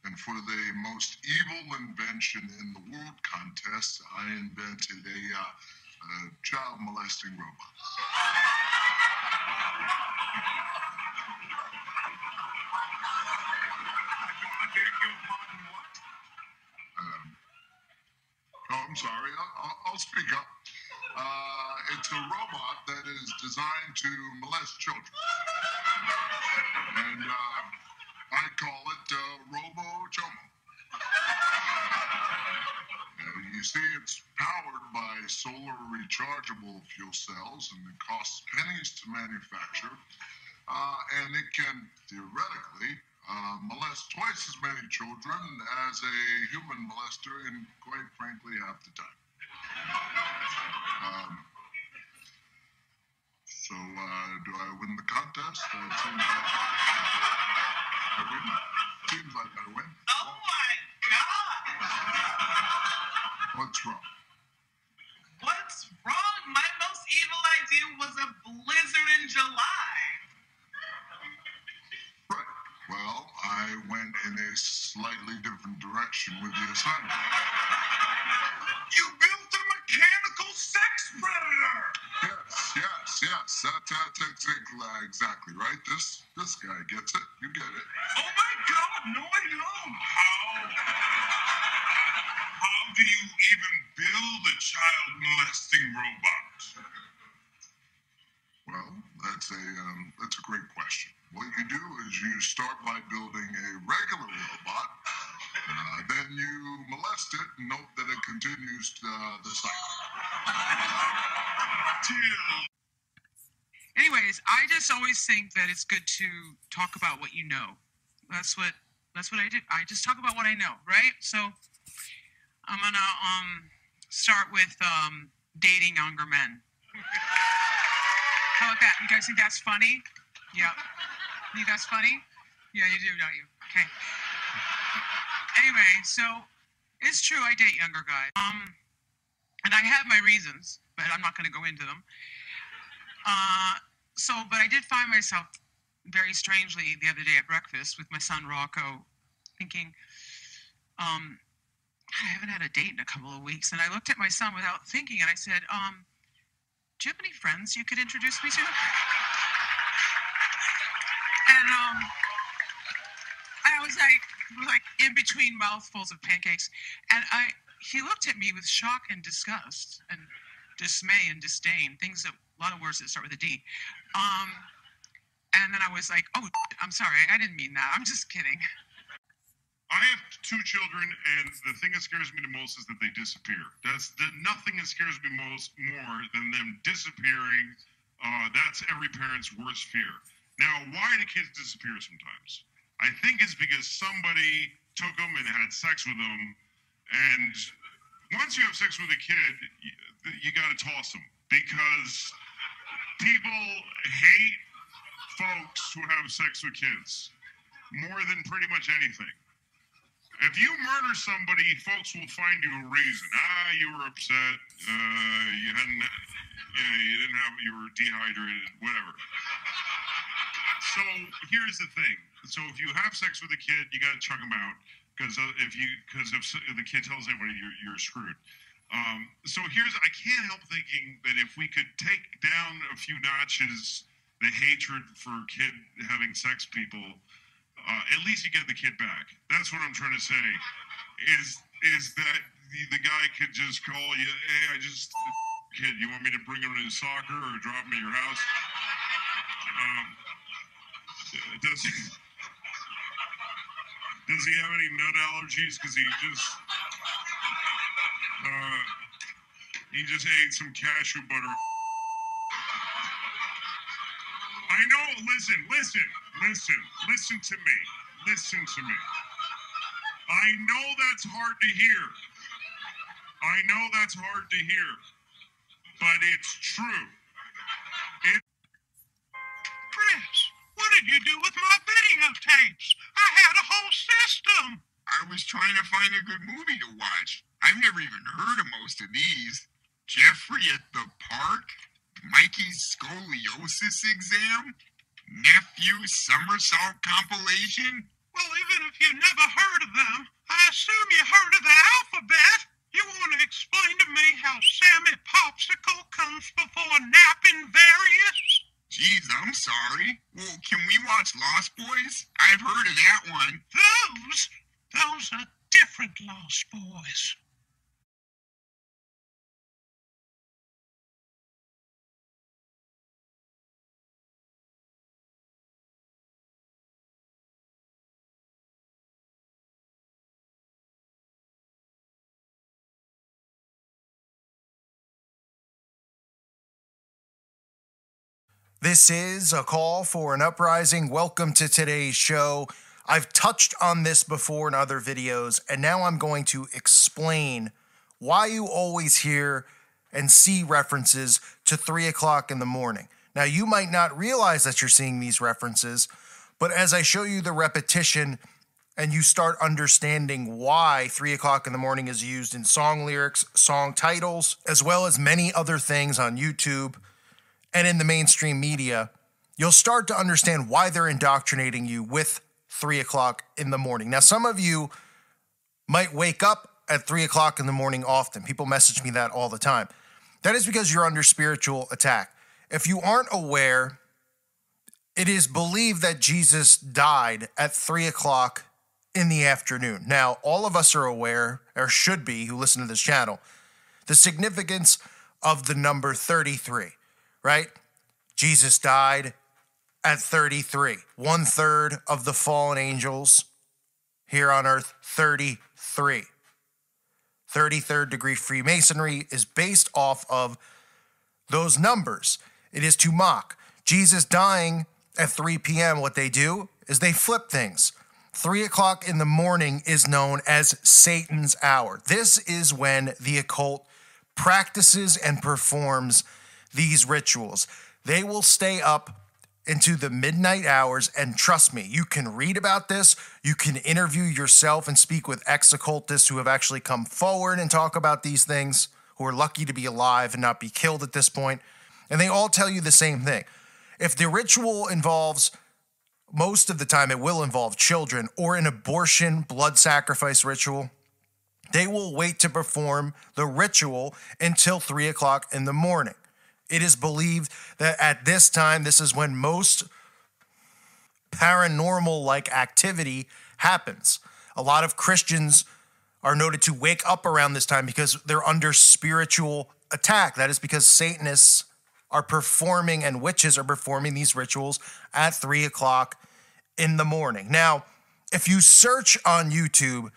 and for the most evil invention in the world contest, I invented a child molesting robot. I beg your pardon, what? I'm sorry. I'll speak up. It's a robot that is designed to molest children. And I call it Robo Chomo. You see, it's powered by solar rechargeable fuel cells, and it costs pennies to manufacture. And it can theoretically molest twice as many children as a human molester in, quite frankly, half the time. So, do I win the contest? It seems like I win. Seems like I win. Oh my God! What's wrong? What's wrong? My most evil idea was a blizzard in July. Right. Well, I went in a slightly different direction with the assignment. You built a mechanical sex predator! Yes. That's exactly right. This guy gets it. You get it. Oh my God, no, I don't. How do you even build a child molesting robot? Well, that's a great question. What you do is you start by building a regular robot, then you molest it and note that it continues the cycle. Anyways, I just always think that it's good to talk about what you know. That's what I do. I just talk about what I know, right? So I'm gonna start with dating younger men. How about that? You guys think that's funny? Yeah. You think that's funny? Yeah, you do, don't you? Okay. Anyway, so it's true I date younger guys. And I have my reasons, but I'm not going to go into them. But I did find myself very strangely the other day at breakfast with my son Rocco, thinking, I haven't had a date in a couple of weeks. And I looked at my son without thinking, and I said, do you have any friends you could introduce me to? And I was like in between mouthfuls of pancakes, and he looked at me with shock and disgust and dismay and disdain, a lot of words that start with a D. And then I was like, oh, I'm sorry, I didn't mean that. I'm just kidding. I have 2 children, and the thing that scares me the most is that they disappear. Nothing that scares me more than them disappearing. That's every parent's worst fear. Now, why do kids disappear sometimes? I think it's because somebody took them and had sex with them, and once you have sex with a kid, you got to toss them, because people hate folks who have sex with kids more than pretty much anything. If you murder somebody, folks will find you a reason. You were upset. You were dehydrated, whatever. So here's the thing. So if you have sex with a kid, you got to chuck them out, because if the kid tells anybody, you're screwed. I can't help thinking that if we could take down a few notches the hatred for kid having sex people, at least you get the kid back. That's what I'm trying to say. Is that the guy could just call you, hey, kid, you want me to bring him to soccer or drop him at your house? Does he have any nut allergies? Because he just ate some cashew butter. I know, listen to me. I know that's hard to hear. But it's true. Chris, what did you do with my videotapes? I had a whole system. I was trying to find a good movie to watch. I've never even heard of most of these. Jeffrey at the Park, Mikey's Scoliosis Exam, Nephew's Somersault Compilation. Well, even if you never heard of them, I assume you heard of the alphabet. You want to explain to me how Sammy Popsicle comes before Napping Various? Geez, I'm sorry. Well, can we watch Lost Boys? I've heard of that one. Those are different Lost Boys. This is a call for an uprising. Welcome to today's show. I've touched on this before in other videos, and now I'm going to explain why you always hear and see references to 3 o'clock in the morning. Now, you might not realize that you're seeing these references, but as I show you the repetition and you start understanding why 3 o'clock in the morning is used in song lyrics, song titles, as well as many other things on YouTube and in the mainstream media, you'll start to understand why they're indoctrinating you with 3 o'clock in the morning. Now, some of you might wake up at 3 o'clock in the morning often. People message me that all the time. That is because you're under spiritual attack. If you aren't aware, it is believed that Jesus died at 3 o'clock in the afternoon. Now, all of us are aware, or should be, who listen to this channel, the significance of the number 33. Right? Jesus died at 33. 1/3 of the fallen angels here on earth, 33. 33rd degree Freemasonry is based off of those numbers. It is to mock. Jesus dying at 3 p.m., what they do is they flip things. 3 o'clock in the morning is known as Satan's hour. This is when the occult practices and performs these rituals. They will stay up into the midnight hours, and trust me, you can read about this, you can interview yourself and speak with ex-occultists who have actually come forward and talk about these things, who are lucky to be alive and not be killed at this point, and they all tell you the same thing. If the ritual involves, most of the time it will involve children or an abortion blood sacrifice ritual, they will wait to perform the ritual until 3 o'clock in the morning. It is believed that at this time, this is when most paranormal-like activity happens. A lot of Christians are noted to wake up around this time because they're under spiritual attack. That is because Satanists are performing and witches are performing these rituals at 3 o'clock in the morning. Now, if you search on YouTube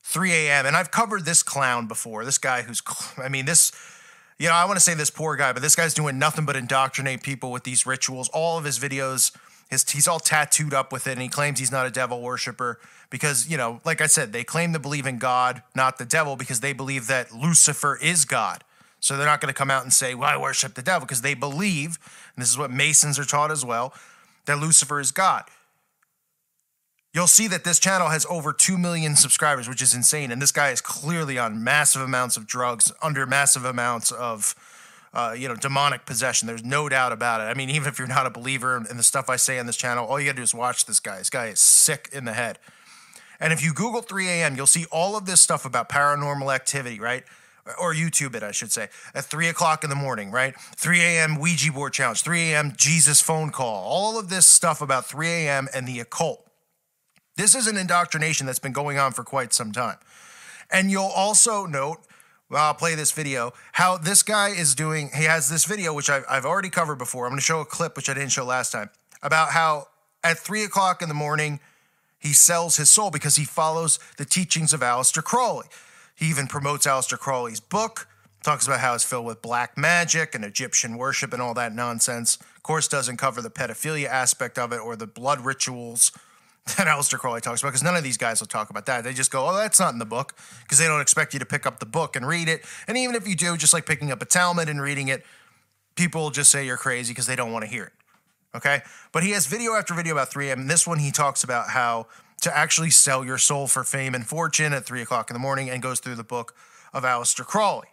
3 a.m., and I've covered this clown before, this guy who's, I want to say this poor guy, but this guy's doing nothing but indoctrinate people with these rituals. All of his videos, he's all tattooed up with it, and he claims he's not a devil worshiper because, like I said, they claim to believe in God, not the devil, because they believe that Lucifer is God. So they're not going to come out and say, well, I worship the devil, because they believe, and this is what Masons are taught as well, that Lucifer is God. You'll see that this channel has over 2 million subscribers, which is insane. And this guy is clearly on massive amounts of drugs, under massive amounts of, demonic possession. There's no doubt about it. I mean, even if you're not a believer in the stuff I say on this channel, all you got to do is watch this guy. This guy is sick in the head. And if you Google 3 a.m., you'll see all of this stuff about paranormal activity, right? Or YouTube it, I should say, at 3 o'clock in the morning, right? 3 a.m. Ouija board challenge, 3 a.m. Jesus phone call, all of this stuff about 3 a.m. and the occult. This is an indoctrination that's been going on for quite some time. And you'll also note, well, I'll play this video, how this guy is doing, he has this video, which I've already covered before. I'm going to show a clip, which I didn't show last time, about how at 3 o'clock in the morning, he sells his soul because he follows the teachings of Aleister Crowley. He even promotes Aleister Crowley's book, talks about how it's filled with black magic and Egyptian worship and all that nonsense. Of course, doesn't cover the pedophilia aspect of it or the blood rituals that Aleister Crowley talks about, because none of these guys will talk about that. They just go, oh, that's not in the book, because they don't expect you to pick up the book and read it. And even if you do, just like picking up a Talmud and reading it, people will just say you're crazy because they don't want to hear it. Okay? But he has video after video about 3 a.m. And this one, he talks about how to actually sell your soul for fame and fortune at 3 o'clock in the morning, and goes through the book of Aleister Crowley.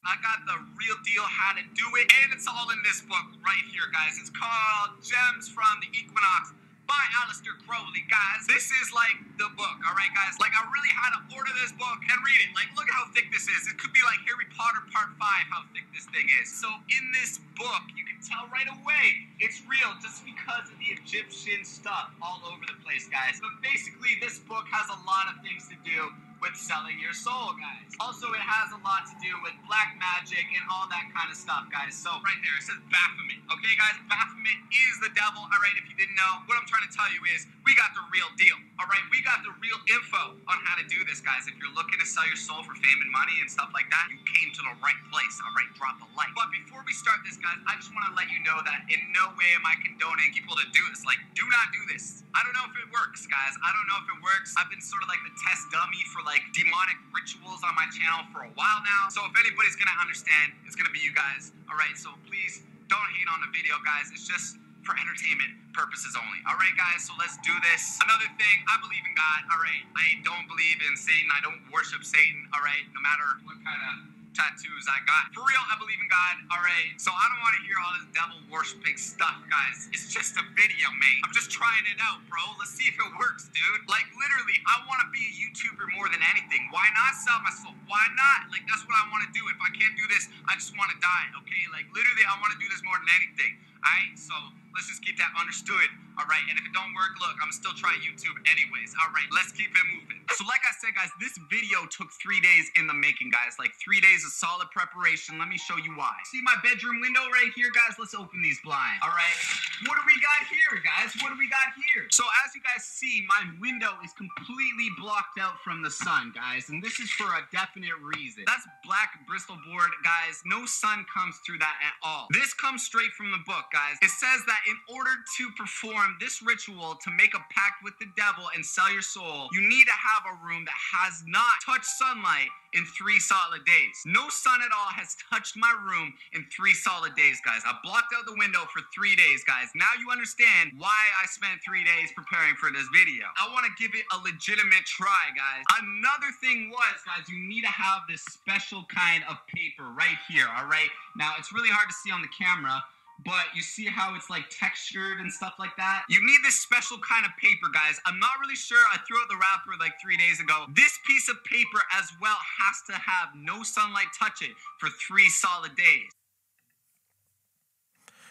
I got the real deal how to do it, and it's all in this book right here, guys. It's called Gems from the Equinox by Aleister Crowley, guys. This is like the book, all right, guys? Like, I really had to order this book and read it. Like, look how thick this is. It could be like Harry Potter Part 5, how thick this thing is. So in this book, you can tell right away it's real just because of the Egyptian stuff all over the place, guys. But basically, this book has a lot of things to do with selling your soul, guys. Also, it has a lot to do with black magic and all that kind of stuff, guys. So right there, it says Baphomet. Okay, guys, Baphomet is the devil, all right, if you didn't know. What I'm trying to tell you is we got the real deal, all right? We got the real info on how to do this, guys. If you're looking to sell your soul for fame and money and stuff like that, you came to the right place, all right? Drop a like. But before we start this, guys, I just want to let you know that in no way am I condoning people to do this. Like, do not do this. I don't know if it works, guys. I don't know if it works. I've been sort of like the test dummy for like demonic rituals on my channel for a while now. So if anybody's gonna understand, it's gonna be you guys. All right, so please don't hate on the video, guys. It's just for entertainment purposes only. All right, guys, so let's do this. Another thing, I believe in God. All right, I don't believe in Satan. I don't worship Satan. All right, no matter what kind of tattoos I got. For real, I believe in God, all right? So I don't want to hear all this devil worshiping stuff, guys. It's just a video, mate. I'm just trying it out, bro. Let's see if it works, dude. Like, literally, I want to be a YouTuber more than anything. Why not sell my soul? Why not? Like, that's what I want to do. If I can't do this, I just want to die, okay? Like, literally, I want to do this more than anything. All right, so let's just keep that understood, all right? And if it don't work, look, I'm still trying YouTube anyways. All right, let's keep it moving. So like I said, guys, this video took 3 days in the making, guys. Like 3 days of solid preparation. Let me show you why. See my bedroom window right here, guys? Let's open these blinds, all right? What do we got here, guys? What do we got here? So as you guys see, my window is completely blocked out from the sun, guys. And this is for a definite reason. That's black Bristol board, guys. No sun comes through that at all. This comes straight from the book, guys. It says that in order to perform perform this ritual to make a pact with the devil and sell your soul, you need to have a room that has not touched sunlight in 3 solid days. No sun at all has touched my room in 3 solid days, guys. I blocked out the window for 3 days, guys. Now you understand why I spent 3 days preparing for this video. I want to give it a legitimate try, guys. Another thing was, guys, you need to have this special kind of paper right here, all right? Now, it's really hard to see on the camera, but you see how it's like textured and stuff like that? You need this special kind of paper, guys. I'm not really sure. I threw out the wrapper like 3 days ago. This piece of paper as well has to have no sunlight touch it for 3 solid days.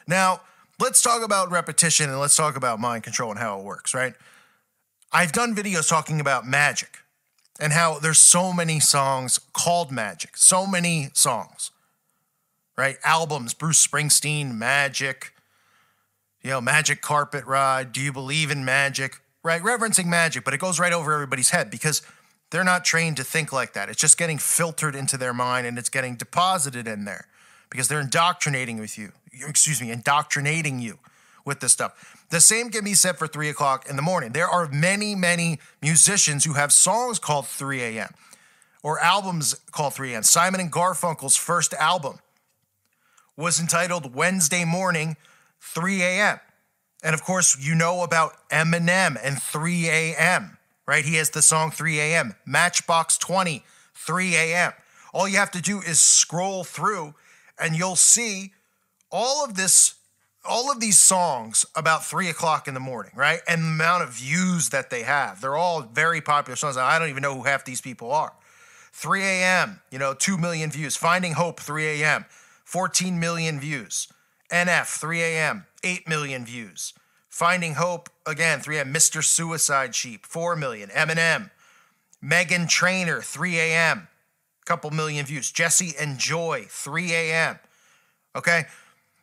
Now, let's talk about repetition and let's talk about mind control and how it works, right? I've done videos talking about magic and how there's so many songs called magic, so many songs. Right? Albums, Bruce Springsteen, Magic, Magic Carpet Ride, Do You Believe in Magic? Right? Reverencing magic, but it goes right over everybody's head because they're not trained to think like that. It's just getting filtered into their mind and it's getting deposited in there because they're indoctrinating you with this stuff. The same can be said for 3 o'clock in the morning. There are many, many musicians who have songs called 3 a.m. or albums called 3 a.m. Simon and Garfunkel's first album was entitled Wednesday Morning, 3 a.m. And of course, you know about Eminem and 3 a.m., right? He has the song 3 a.m. Matchbox 20, 3 a.m. All you have to do is scroll through and you'll see all of these songs about 3 o'clock in the morning, right? And the amount of views that they have. They're all very popular songs. I don't even know who half these people are. 3 a.m., 2 million views. Finding Hope, 3 a.m., 14 million views. NF, 3 a.m., 8 million views. Finding Hope, again, 3 a.m. Mr. Suicide Sheep, 4 million. Eminem. Meghan Trainor, 3 a.m., couple million views. Jesse and Joy, 3 a.m. Okay?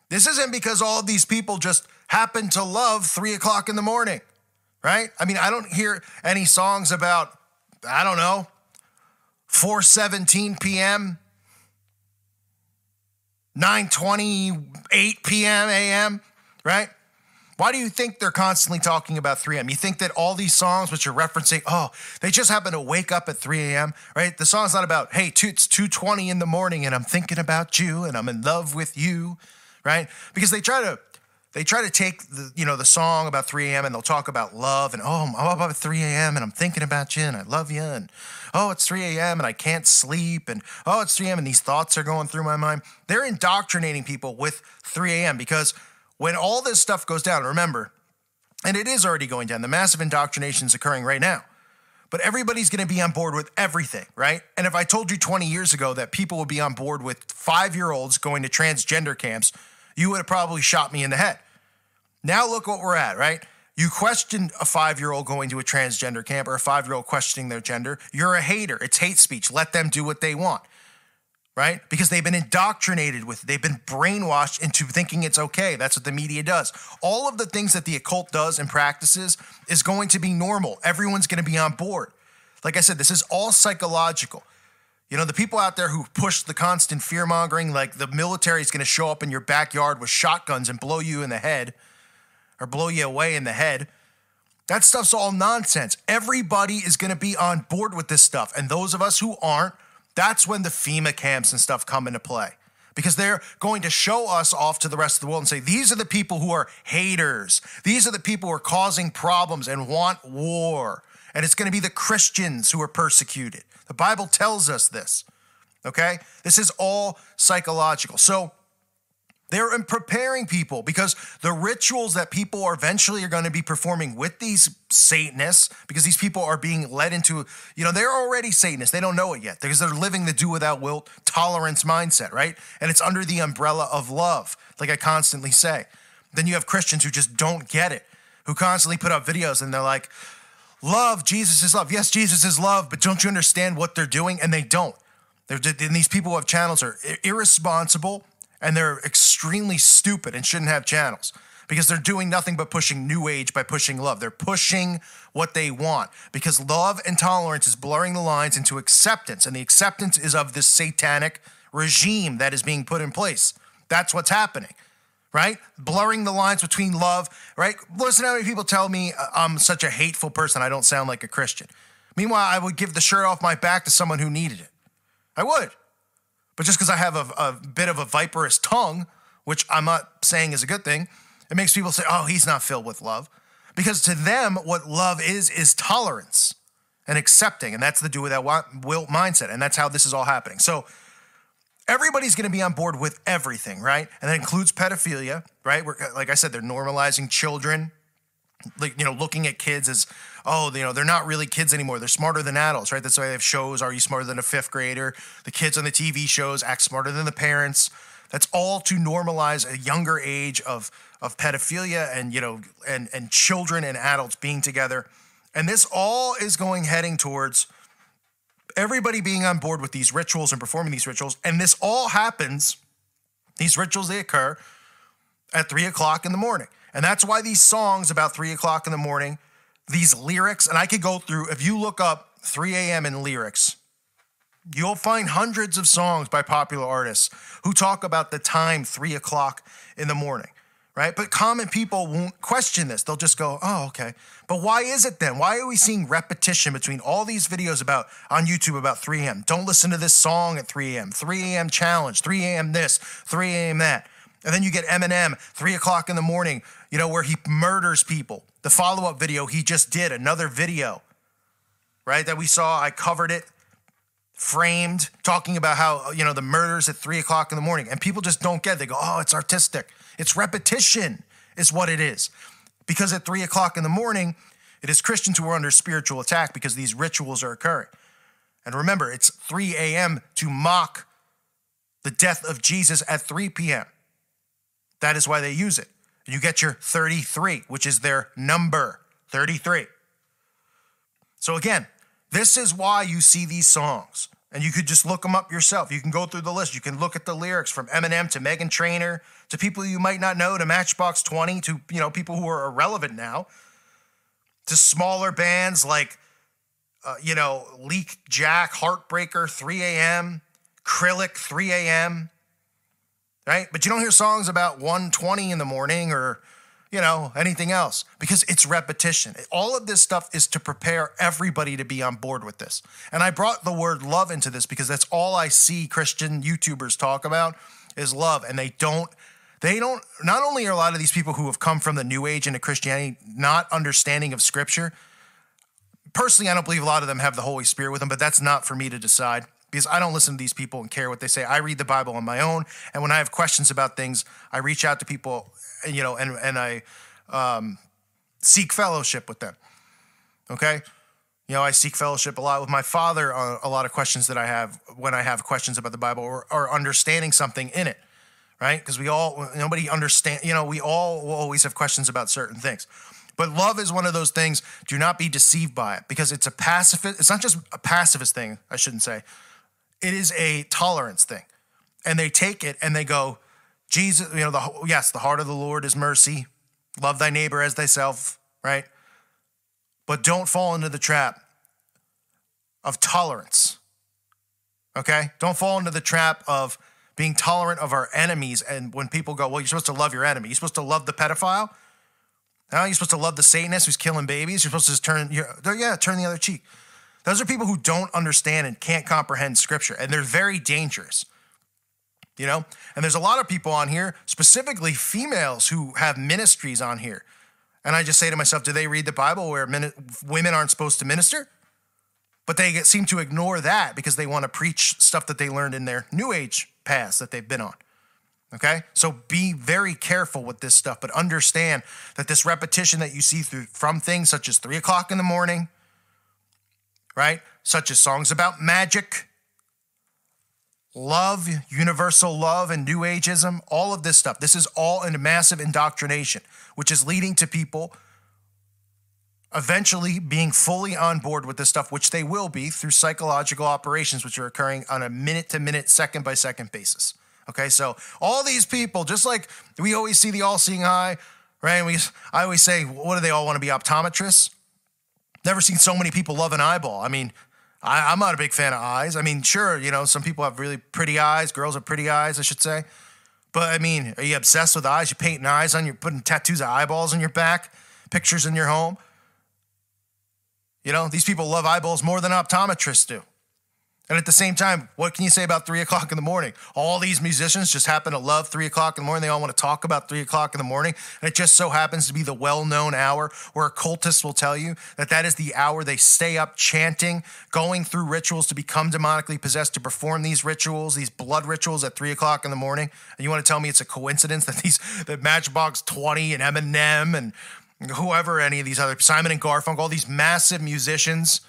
This isn't because all of these people just happen to love 3 o'clock in the morning, right? I mean, I don't hear any songs about, 4:17 p.m., 9:28 p.m. a.m., right? Why do you think they're constantly talking about 3 a.m.? You think that all these songs which are referencing, they just happen to wake up at 3 a.m., right? The song's not about, hey, it's 2:20 in the morning and I'm thinking about you and I'm in love with you, right? Because they try to take the song about 3 a.m. and they'll talk about love and, I'm up at 3 a.m. and I'm thinking about you and I love you and, it's 3 a.m. and I can't sleep and, it's 3 a.m. and these thoughts are going through my mind. They're indoctrinating people with 3 a.m. because when all this stuff goes down, remember, and it is already going down, the massive indoctrination is occurring right now, but everybody's going to be on board with everything, right? And if I told you 20 years ago that people would be on board with 5-year-olds going to transgender camps, you would have probably shot me in the head. Now look what we're at, right? You questioned a 5-year-old going to a transgender camp or a 5-year-old questioning their gender. You're a hater. It's hate speech. Let them do what they want, right? Because they've been indoctrinated with it. They've been brainwashed into thinking it's okay. That's what the media does. All of the things that the occult does and practices is going to be normal. Everyone's going to be on board. Like I said, this is all psychological. The people out there who push the constant fear-mongering, like the military is going to show up in your backyard with shotguns and blow you in the head, or blow you away in the head. That stuff's all nonsense. Everybody is going to be on board with this stuff. And those of us who aren't, that's when the FEMA camps and stuff come into play. Because they're going to show us off to the rest of the world and say, these are the people who are haters. These are the people who are causing problems and want war. And it's going to be the Christians who are persecuted. The Bible tells us this. Okay? This is all psychological. So they're preparing people because the rituals that people are eventually going to be performing with these Satanists, because these people are being led into, they're already Satanists. They don't know it yet because they're living the do without wilt tolerance mindset, right? And it's under the umbrella of love, like I constantly say. Then you have Christians who just don't get it, who constantly put up videos and they're like, love, Jesus is love. Yes, Jesus is love, but don't you understand what they're doing? And they don't. And these people who have channels are irresponsible. And they're extremely stupid and shouldn't have channels because they're doing nothing but pushing New Age by pushing love. They're pushing what they want because love and tolerance is blurring the lines into acceptance. And the acceptance is of this satanic regime that is being put in place. That's what's happening, right? Blurring the lines between love, right? Listen to how many people tell me I'm such a hateful person, I don't sound like a Christian. Meanwhile, I would give the shirt off my back to someone who needed it. I would. But just because I have a bit of a viperous tongue, which I'm not saying is a good thing, it makes people say, oh, he's not filled with love. Because to them, what love is tolerance and accepting. And that's the do with that will mindset. And that's how this is all happening. So everybody's going to be on board with everything, right? And that includes pedophilia, right? Like I said, they're normalizing children, like, you know, looking at kids as, oh, you know, they're not really kids anymore. They're smarter than adults, right? That's why they have shows. Are you smarter than a fifth grader? The kids on the TV shows act smarter than the parents. That's all to normalize a younger age of pedophilia and, you know, and children and adults being together. And this all is heading towards everybody being on board with these rituals and performing these rituals. And this all happens, these rituals, they occur at 3 o'clock in the morning. And that's why these songs about 3 o'clock in the morning, these lyrics, and I could go through, if you look up 3 a.m. in lyrics, you'll find hundreds of songs by popular artists who talk about the time 3 o'clock in the morning, right? But common people won't question this. They'll just go, oh, okay. But why is it then? Why are we seeing repetition between all these videos on YouTube about 3 a.m.? Don't listen to this song at 3 a.m. 3 a.m. challenge, 3 a.m. this, 3 a.m. that. And then you get Eminem, 3 o'clock in the morning, you know, where he murders people. The follow-up video he just did, another video, right, that we saw. I covered it, framed, talking about how, you know, the murders at 3 o'clock in the morning. And people just don't get it. They go, oh, it's artistic. It's repetition is what it is. Because at 3 o'clock in the morning, it is Christians who are under spiritual attack because these rituals are occurring. And remember, it's 3 a.m. to mock the death of Jesus at 3 p.m. That is why they use it. You get your 33, which is their number, 33. So again, this is why you see these songs. And you could just look them up yourself. You can go through the list. You can look at the lyrics from Eminem to Meghan Trainor to people you might not know, to Matchbox 20, to, you know, people who are irrelevant now, to smaller bands like, you know, Leak Jack, Heartbreaker, 3 a.m., Krillick, 3 a.m., right? But you don't hear songs about 1:20 in the morning or, you know, anything else because it's repetition. All of this stuff is to prepare everybody to be on board with this. And I brought the word love into this because that's all I see Christian YouTubers talk about is love. And they don't, not only are a lot of these people who have come from the New Age into Christianity not understanding of Scripture. Personally, I don't believe a lot of them have the Holy Spirit with them, but that's not for me to decide. Because I don't listen to these people and care what they say. I read the Bible on my own, and when I have questions about things, I reach out to people, you know, and I seek fellowship with them. Okay, you know, I seek fellowship a lot with my father on a lot of questions that I have when I have questions about the Bible or understanding something in it, right? Because nobody understand. You know, we all will always have questions about certain things. But love is one of those things. Do not be deceived by it because it's a pacifist. It's not just a pacifist thing. I shouldn't say. It is a tolerance thing. And they take it and they go, Jesus, you know, the heart of the Lord is mercy. Love thy neighbor as thyself, right? But don't fall into the trap of tolerance, okay? Don't fall into the trap of being tolerant of our enemies. And when people go, well, you're supposed to love your enemy. You're supposed to love the pedophile. No, you're supposed to love the Satanist who's killing babies. You're supposed to just turn the other cheek. Those are people who don't understand and can't comprehend Scripture, and they're very dangerous, you know? And there's a lot of people on here, specifically females who have ministries on here. And I just say to myself, do they read the Bible where women aren't supposed to minister? But they seem to ignore that because they want to preach stuff that they learned in their New Age past that they've been on. Okay? So be very careful with this stuff, but understand that this repetition that you see from things such as 3 o'clock in the morning, right? Such as songs about magic, love, universal love, and New Ageism, all of this stuff. This is all in a massive indoctrination, which is leading to people eventually being fully on board with this stuff, which they will be through psychological operations, which are occurring on a minute-to-minute, second-by-second basis. Okay, so all these people, just like we always see the all-seeing eye, right? I always say, what do they all want to be, optometrists? Never seen so many people love an eyeball. I mean, I'm not a big fan of eyes. I mean, sure, you know, some people have really pretty eyes. Girls have pretty eyes, I should say. But I mean, are you obsessed with eyes? You painting eyes on your, putting tattoos of eyeballs on your back, pictures in your home? You know, these people love eyeballs more than optometrists do. And at the same time, what can you say about 3 o'clock in the morning? All these musicians just happen to love 3 o'clock in the morning. They all want to talk about 3 o'clock in the morning. And it just so happens to be the well-known hour where occultists will tell you that that is the hour they stay up chanting, going through rituals to become demonically possessed, to perform these rituals, these blood rituals at 3 o'clock in the morning. And you want to tell me it's a coincidence that that Matchbox 20 and Eminem and whoever, any of these other, Simon and Garfunkel, all these massive musicians,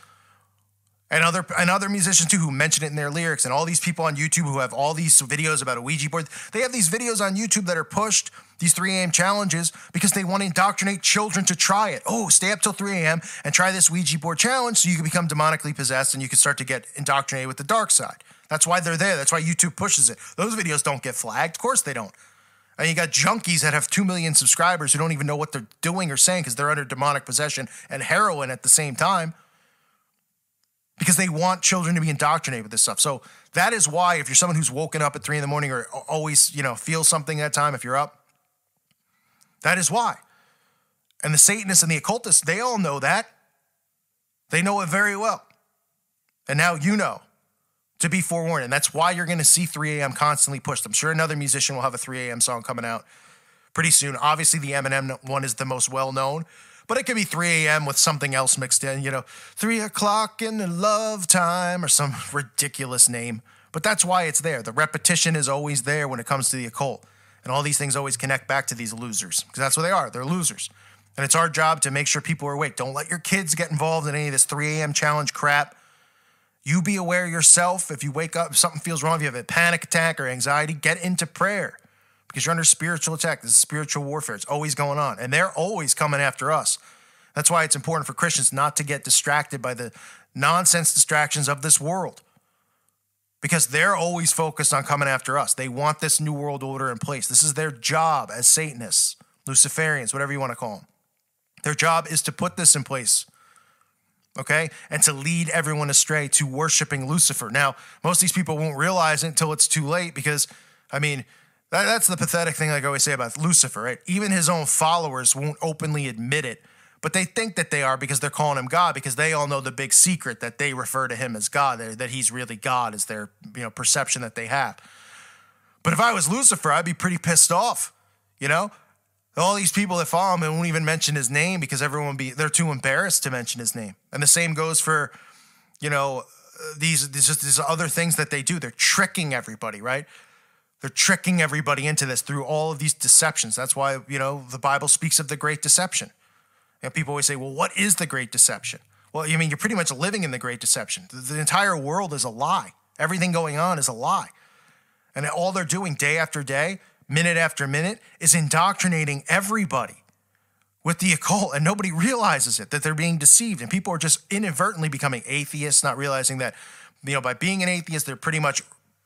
and other musicians too who mention it in their lyrics, and all these people on YouTube who have all these videos about a Ouija board. They have these videos on YouTube that are pushed, these 3 a.m. challenges, because they want to indoctrinate children to try it. Oh, stay up till 3 a.m. and try this Ouija board challenge so you can become demonically possessed and you can start to get indoctrinated with the dark side. That's why they're there. That's why YouTube pushes it. Those videos don't get flagged. Of course they don't. And you got junkies that have 2 million subscribers who don't even know what they're doing or saying because they're under demonic possession and heroin at the same time, because they want children to be indoctrinated with this stuff. So that is why, if you're someone who's woken up at 3 in the morning or always, feel something at that time, if you're up, that is why. And the Satanists and the occultists, they all know that. They know it very well. And now you know to be forewarned. And that's why you're going to see 3 a.m. constantly pushed. I'm sure another musician will have a 3 a.m. song coming out pretty soon. Obviously, the Eminem one is the most well-known. But it could be 3 a.m. with something else mixed in, 3 o'clock in the love time or some ridiculous name. But that's why it's there. The repetition is always there when it comes to the occult. And all these things always connect back to these losers, because that's what they are. They're losers. And it's our job to make sure people are awake. Don't let your kids get involved in any of this 3 a.m. challenge crap. You be aware yourself. If you wake up, if something feels wrong, if you have a panic attack or anxiety, get into prayer. Because you're under spiritual attack. This is spiritual warfare. It's always going on. And they're always coming after us. That's why it's important for Christians not to get distracted by the nonsense distractions of this world. Because they're always focused on coming after us. They want this new world order in place. This is their job as Satanists, Luciferians, whatever you want to call them. Their job is to put this in place. Okay? And to lead everyone astray to worshiping Lucifer. Now, most of these people won't realize it until it's too late, because, that's the pathetic thing, like I always say about Lucifer, right? Even his own followers won't openly admit it, but they think that they are because they're calling him God, because they all know the big secret that they refer to him as God, that he's really God, is their perception that they have. But if I was Lucifer, I'd be pretty pissed off, All these people that follow him and won't even mention his name because they're too embarrassed to mention his name. And the same goes for, these other things that they do. They're tricking everybody, right? They're tricking everybody into this through all of these deceptions. That's why, the Bible speaks of the great deception. And people always say, well, what is the great deception? Well, you're pretty much living in the great deception. The entire world is a lie. Everything going on is a lie. And all they're doing day after day, minute after minute, is indoctrinating everybody with the occult. And nobody realizes it, that they're being deceived. And people are just inadvertently becoming atheists, not realizing that, by being an atheist, they're pretty much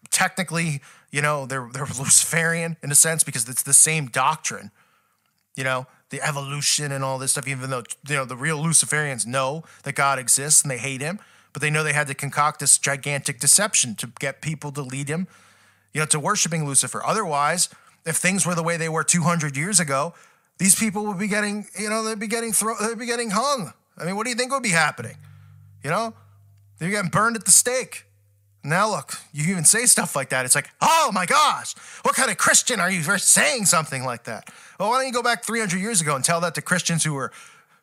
technically, they're Luciferian in a sense, because it's the same doctrine, the evolution and all this stuff, even though, the real Luciferians know that God exists and they hate him, but they know they had to concoct this gigantic deception to get people to lead him, to worshiping Lucifer. Otherwise, if things were the way they were 200 years ago, these people would be getting, they'd be getting hung. What do you think would be happening? They're getting burned at the stake. Now look, you even say stuff like that. It's like, oh my gosh, what kind of Christian are you for saying something like that? Well, why don't you go back 300 years ago and tell that to Christians who were,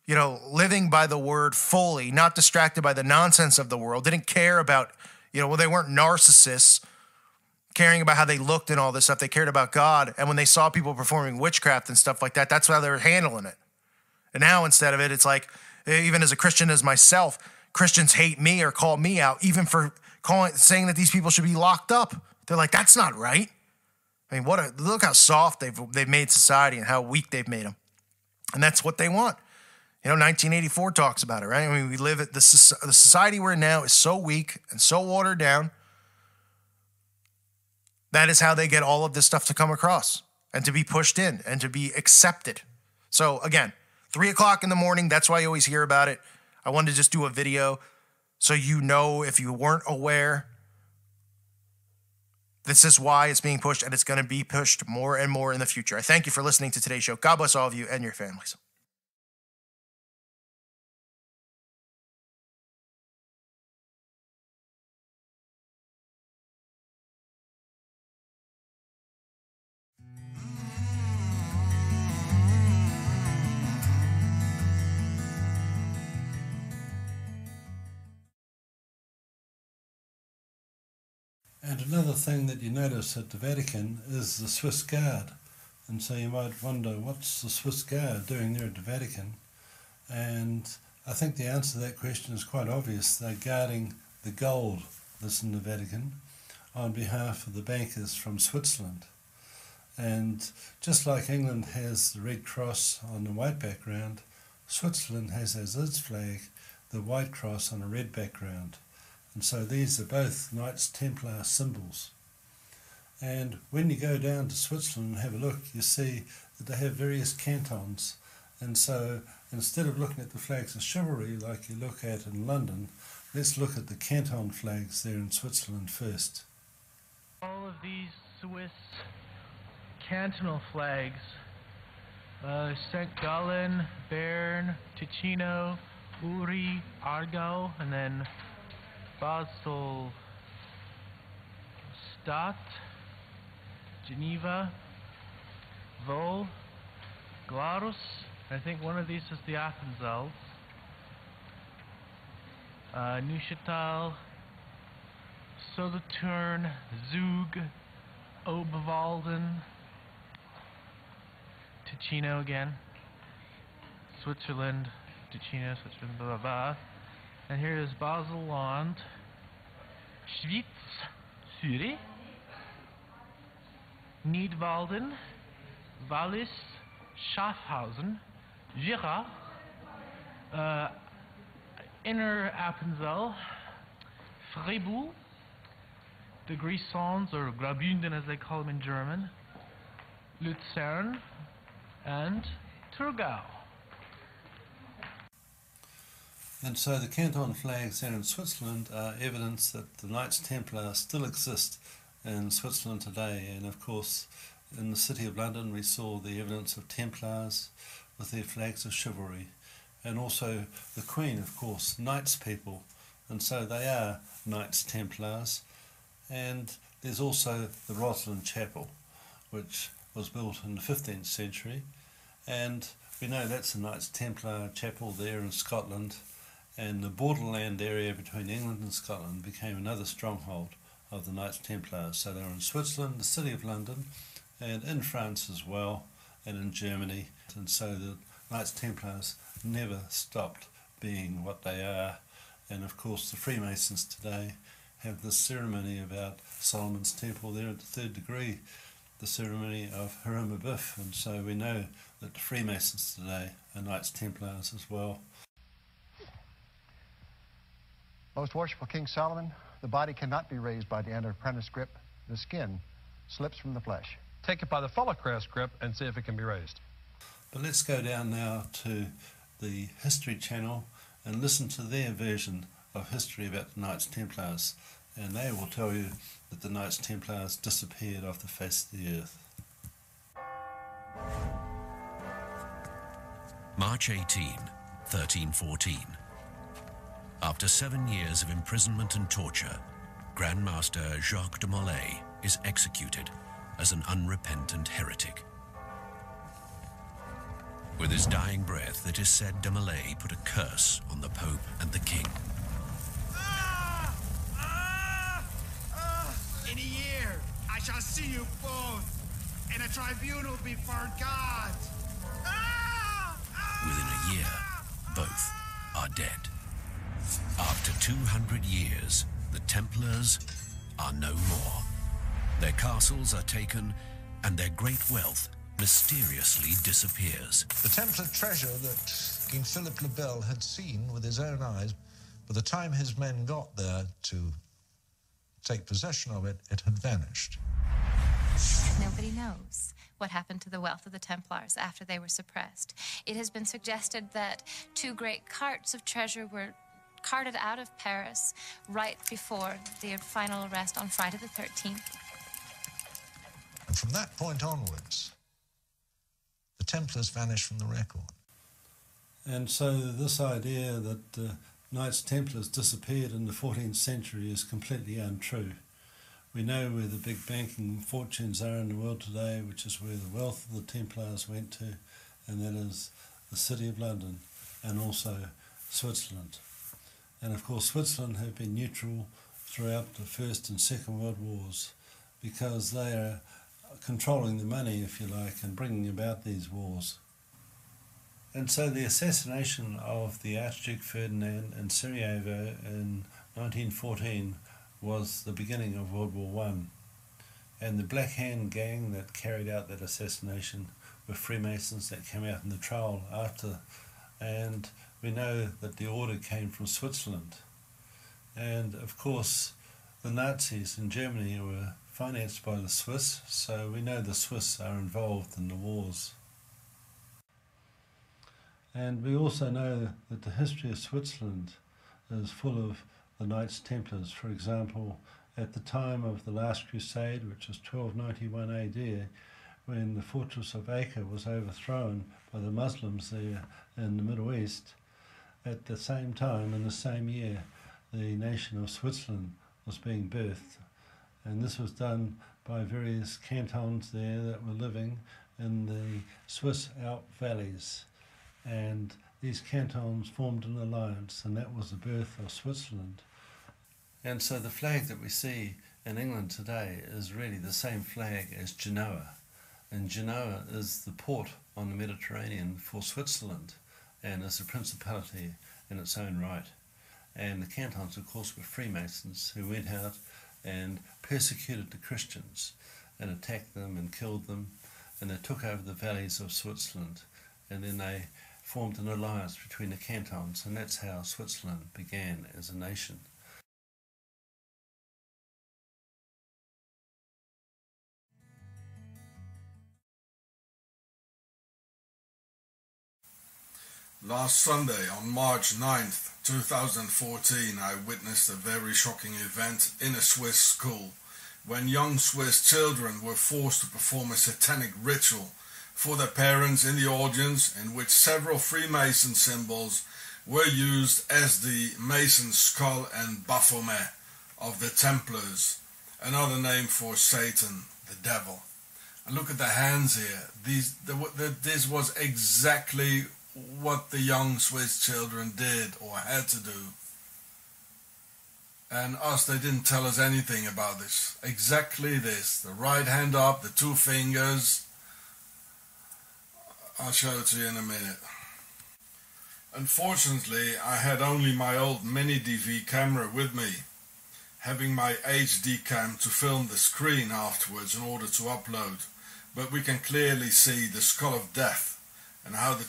living by the word fully, not distracted by the nonsense of the world, didn't care about, they weren't narcissists, caring about how they looked and all this stuff. They cared about God. And when they saw people performing witchcraft and stuff like that, that's how they were handling it. And now instead of it, it's like, even as a Christian as myself, Christians hate me or call me out, even for saying that these people should be locked up. They're like, that's not right. Look how soft they've made society and how weak they've made them. And that's what they want. 1984 talks about it, right? We live at the society we're in now is so weak and so watered down. That is how they get all of this stuff to come across and to be pushed in and to be accepted. So again, 3 o'clock in the morning, that's why you always hear about it. I wanted to just do a video so if you weren't aware. This is why it's being pushed, and it's going to be pushed more and more in the future. I thank you for listening to today's show. God bless all of you and your families. And another thing that you notice at the Vatican is the Swiss Guard. And so you might wonder, what's the Swiss Guard doing there at the Vatican? And I think the answer to that question is quite obvious. They're guarding the gold that's in the Vatican on behalf of the bankers from Switzerland. And just like England has the Red Cross on the white background, Switzerland has as its flag the white cross on a red background. And so these are both Knights Templar symbols. And when you go down to Switzerland and have a look, you see that they have various cantons. And so instead of looking at the flags of chivalry like you look at in London, let's look at the canton flags there in Switzerland first. All of these Swiss cantonal flags, St. Gallen, Bern, Ticino, Uri, Aargau, and then Basel, Stadt, Geneva, Vol, Glarus. I think one of these is the Appenzels. Neuchâtel, Solothurn, Zug, Obwalden, Ticino again, Switzerland, Ticino, Switzerland, blah blah blah. And here is Basel-Land, Schwyz, Zürich, Nidwalden, Wallis, Schaffhausen, Jura, Inner Appenzell, Freiburg, the Grisons, or Graubünden as they call them in German, Luzern, and Thurgau. And so the canton flags there in Switzerland are evidence that the Knights Templar still exist in Switzerland today. And of course, in the city of London, we saw the evidence of Templars with their flags of chivalry. And also the Queen, of course, knights people. And so they are Knights Templars. And there's also the Rosslyn Chapel, which was built in the 15th century. And we know that's a Knights Templar chapel there in Scotland. And the borderland area between England and Scotland became another stronghold of the Knights Templars. So they were in Switzerland, the city of London, and in France as well, and in Germany. And so the Knights Templars never stopped being what they are. And of course the Freemasons today have this ceremony about Solomon's Temple there at the third degree, the ceremony of Hiram Abiff. And so we know that the Freemasons today are Knights Templars as well. Most worshipful King Solomon, the body cannot be raised by the anti-apprentice grip. The skin slips from the flesh. Take it by the follicrest grip and see if it can be raised. But let's go down now to the History Channel and listen to their version of history about the Knights Templars. And they will tell you that the Knights Templars disappeared off the face of the earth. March 18, 1314. After 7 years of imprisonment and torture, Grand Master Jacques de Molay is executed as an unrepentant heretic. With his dying breath, it is said de Molay put a curse on the Pope and the King. In a year, I shall see you both in a tribunal before God. Within a year, both are dead. After 200 years, the Templars are no more. Their castles are taken, and their great wealth mysteriously disappears. The Templar treasure that King Philip le Bel had seen with his own eyes, by the time his men got there to take possession of it, it had vanished. Nobody knows what happened to the wealth of the Templars after they were suppressed. It has been suggested that 2 great carts of treasure were carted out of Paris right before their final arrest on Friday the 13th. And from that point onwards, the Templars vanished from the record. And so this idea that Knights Templars disappeared in the 14th century is completely untrue. We know where the big banking fortunes are in the world today, which is where the wealth of the Templars went to, and that is the City of London and also Switzerland. And of course Switzerland have been neutral throughout the First and Second World Wars because they are controlling the money, if you like, and bringing about these wars. And so the assassination of the Archduke Ferdinand in Sarajevo in 1914 was the beginning of World War I. And the Black Hand gang that carried out that assassination were Freemasons that came out in the trial after, and we know that the order came from Switzerland. And of course the Nazis in Germany were financed by the Swiss, so we know the Swiss are involved in the wars. And we also know that the history of Switzerland is full of the Knights Templars. For example, at the time of the Last Crusade, which was 1291 AD, when the fortress of Acre was overthrown by the Muslims there in the Middle East, at the same time, in the same year, the nation of Switzerland was being birthed. And this was done by various cantons there that were living in the Swiss Alp valleys. And these cantons formed an alliance, and that was the birth of Switzerland. And so the flag that we see in England today is really the same flag as Genoa. And Genoa is the port on the Mediterranean for Switzerland and is a principality in its own right. And the cantons, of course, were Freemasons who went out and persecuted the Christians and attacked them and killed them, and they took over the valleys of Switzerland, and then they formed an alliance between the cantons, and that's how Switzerland began as a nation. Last Sunday, on March 9th, 2014, I witnessed a very shocking event in a Swiss school when young Swiss children were forced to perform a satanic ritual for their parents in the audience, in which several Freemason symbols were used as the Mason skull and Baphomet of the Templars, another name for Satan, the devil. And look at the hands here. This was exactly what the young Swiss children did or had to do. And us, they didn't tell us anything about this. Exactly this. The right hand up, the two fingers. I'll show it to you in a minute. Unfortunately, I had only my old mini DV camera with me, having my HD cam to film the screen afterwards in order to upload. But we can clearly see the skull of death and how the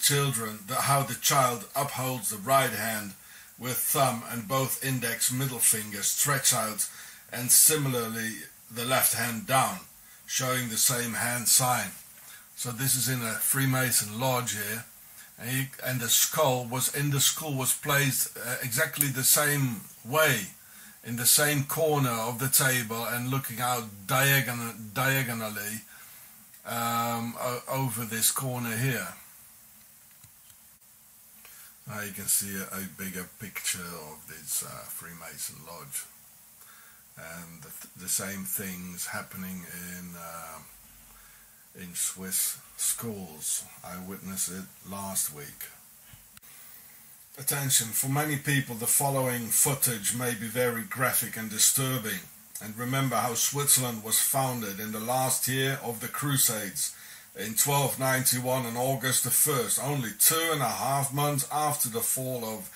child upholds the right hand with thumb and both index middle fingers stretched out, and similarly the left hand down, showing the same hand sign. So this is in a Freemason lodge here, and the skull was in the school was placed exactly the same way, in the same corner of the table and looking out diagonally over this corner here. Now you can see a bigger picture of this Freemason lodge, and the same things happening in Swiss schools. I witnessed it last week. Attention, for many people the following footage may be very graphic and disturbing. And remember how Switzerland was founded in the last year of the Crusades, in 1291 on August the 1st, only 2.5 months after the fall of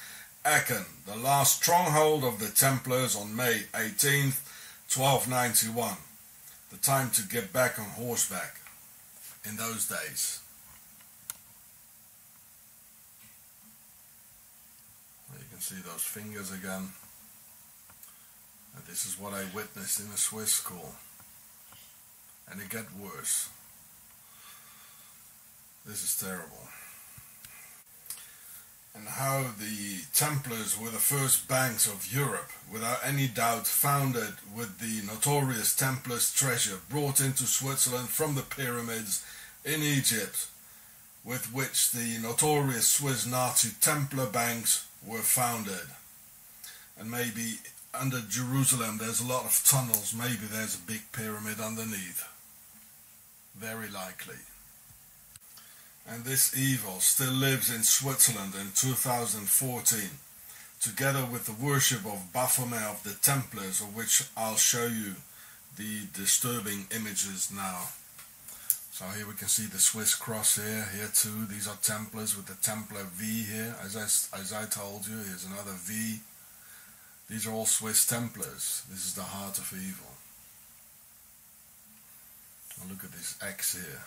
Aachen, the last stronghold of the Templars, on May 18th, 1291. The time to get back on horseback in those days. You can see those fingers again. And this is what I witnessed in a Swiss school. And it got worse. This is terrible. and how the Templars were the first banks of Europe, without any doubt founded with the notorious Templars' treasure brought into Switzerland from the pyramids in Egypt, with which the notorious Swiss Nazi Templar banks were founded. And maybe under Jerusalem there's a lot of tunnels, maybe there's a big pyramid underneath. Very likely. And this evil still lives in Switzerland in 2014, together with the worship of Baphomet of the Templars, of which I'll show you the disturbing images now. So here we can see the Swiss cross here too. These are Templars with the Templar V here, as I told you. Here's another V. These are all Swiss Templars. This is the heart of evil. Now look at this X here.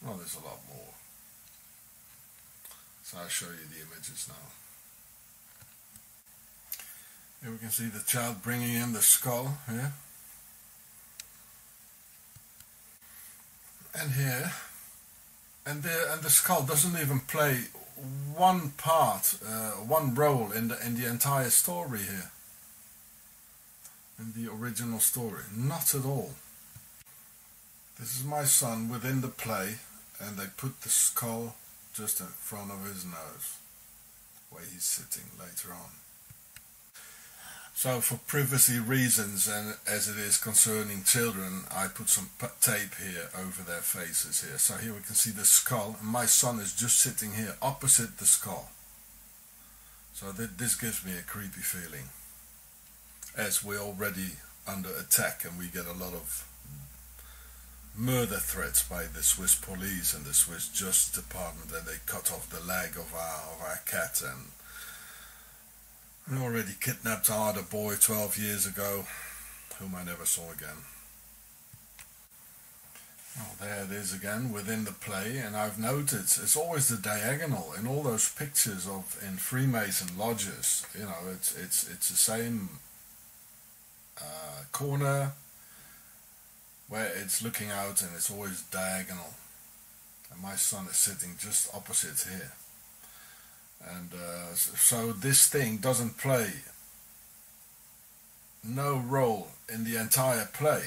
Oh, there's a lot more. So I'll show you the images now. Here we can see the child bringing in the skull here. And here. And the skull doesn't even play one part, one role in the entire story here. In the original story. Not at all. This is my son within the play, and they put the skull just in front of his nose, where he's sitting later on. So for privacy reasons, and as it is concerning children, I put some tape here over their faces here. So here we can see the skull, and my son is just sitting here opposite the skull. So this gives me a creepy feeling, as we're already under attack and we get a lot of murder threats by the Swiss police and the Swiss Justice Department, and they cut off the leg of our cat, and we already kidnapped our other boy 12 years ago, whom I never saw again. Oh, there it is again within the play, and I've noticed it's always the diagonal in all those pictures in Freemason lodges. You know, it's the same corner where it's looking out, and it's always diagonal. And my son is sitting just opposite here. And so this thing doesn't play no role in the entire play.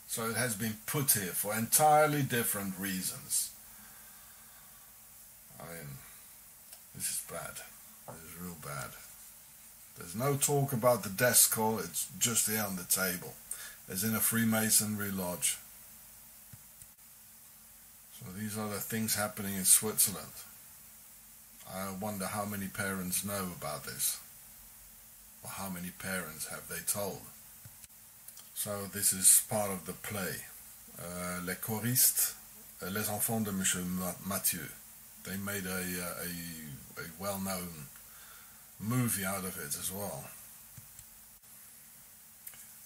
So it has been put here for entirely different reasons. I mean, this is bad. This is real bad. There's no talk about the death skull, it's just here on the table, as in a Freemasonry lodge. So these are the things happening in Switzerland. I wonder how many parents know about this, or how many parents have they told. So this is part of the play. Les choristes, les enfants de Monsieur Mathieu. They made a well-known movie out of it as well.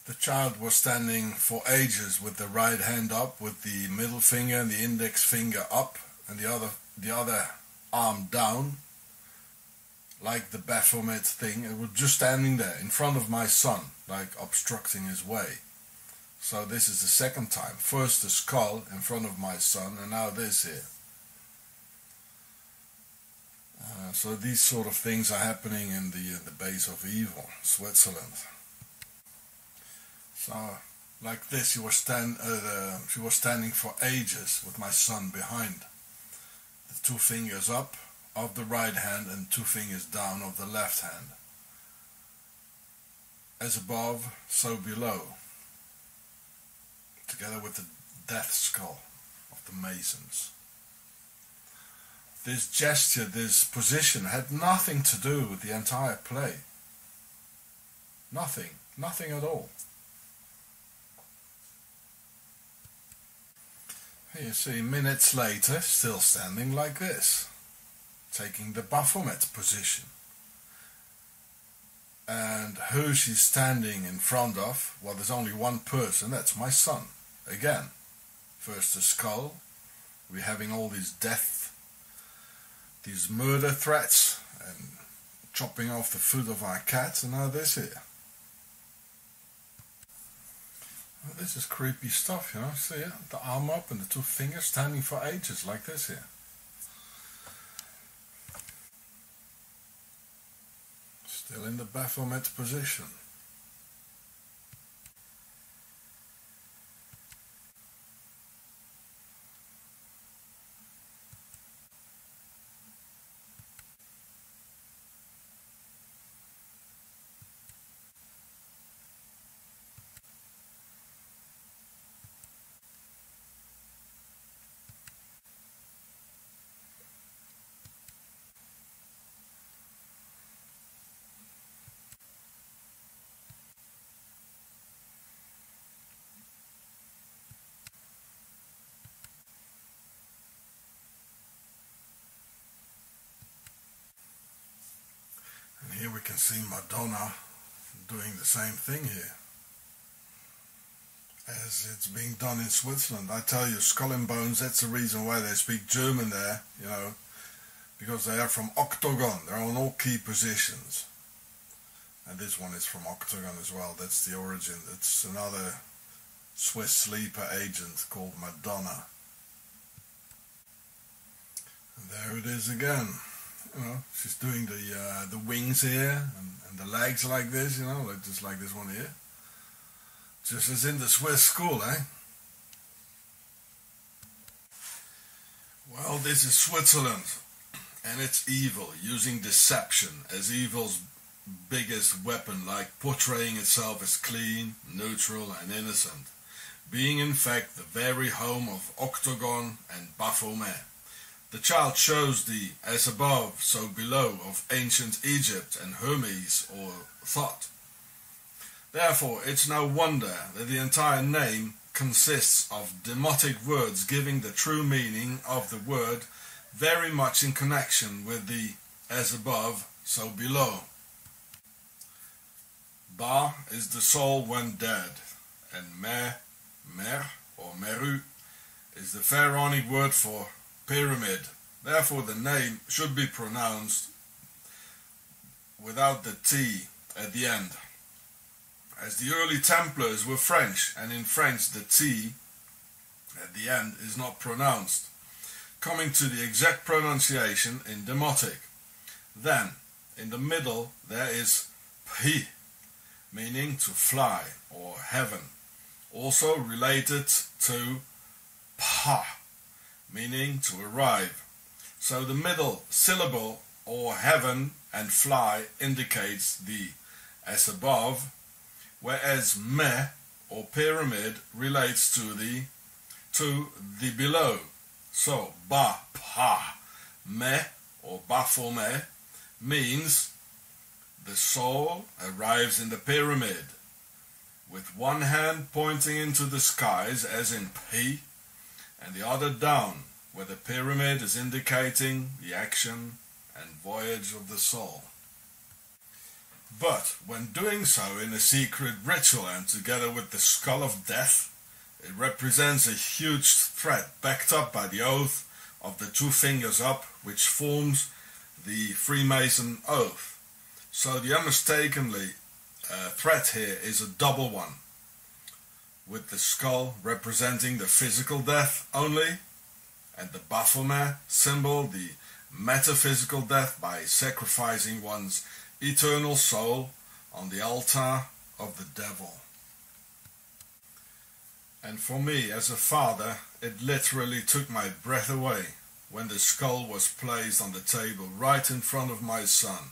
The child was standing for ages with the right hand up, with the middle finger and the index finger up, and the other arm down, like the Baphomet thing. It was just standing there in front of my son, like obstructing his way. So this is the second time. First the skull in front of my son, and now this here. So these sort of things are happening in the base of evil, Switzerland. So, like this, she was standing for ages with my son behind. The two fingers up of the right hand and two fingers down of the left hand. As above, so below. Together with the death skull of the Masons. This gesture, this position had nothing to do with the entire play. Nothing. Nothing at all. Here you see minutes later, still standing like this, taking the Baphomet position. And who she's standing in front of, well, there's only one person, that's my son. Again, first the skull, we're having all these these murder threats, and chopping off the foot of our cat, and now this here. Well, this is creepy stuff, you know, see it? The arm up and the two fingers standing for ages, like this here. Still in the Baphomet position. And here we can see Madonna doing the same thing here, as it's being done in Switzerland. I tell you, Skull and Bones, that's the reason why they speak German there, you know, because they are from Octagon. They're on all key positions. And this one is from Octagon as well. That's the origin. It's another Swiss sleeper agent called Madonna. And there it is again. You know, she's doing the wings here and the legs like this, you know, like just like this one here. Just as in the Swiss school, eh? Well, this is Switzerland, and it's evil, using deception as evil's biggest weapon, like portraying itself as clean, neutral and innocent, being in fact the very home of Octagon and Baphomet. The child shows the as above, so below of ancient Egypt and Hermes or Thoth. Therefore, it's no wonder that the entire name consists of demotic words giving the true meaning of the word very much in connection with the as above, so below. Ba is the soul when dead, and mer or meru is the Pharaonic word for pyramid. Therefore the name should be pronounced without the T at the end, as the early Templars were French, and in French the T at the end is not pronounced, coming to the exact pronunciation in Demotic. Then, in the middle there is P, meaning to fly or heaven, also related to Pa, meaning to arrive. So the middle syllable or heaven and fly indicates the as above, whereas me or pyramid relates to the below. So ba, pa, me or Baphomet means the soul arrives in the pyramid, with one hand pointing into the skies as in P, and the other down, where the pyramid is indicating the action and voyage of the soul. But when doing so in a secret ritual and together with the skull of death, it represents a huge threat backed up by the oath of the two fingers up, which forms the Freemason oath. So the unmistakably threat here is a double one, with the skull representing the physical death only, and the Baphomet symbol the metaphysical death by sacrificing one's eternal soul on the altar of the devil. And for me, as a father, it literally took my breath away when the skull was placed on the table right in front of my son,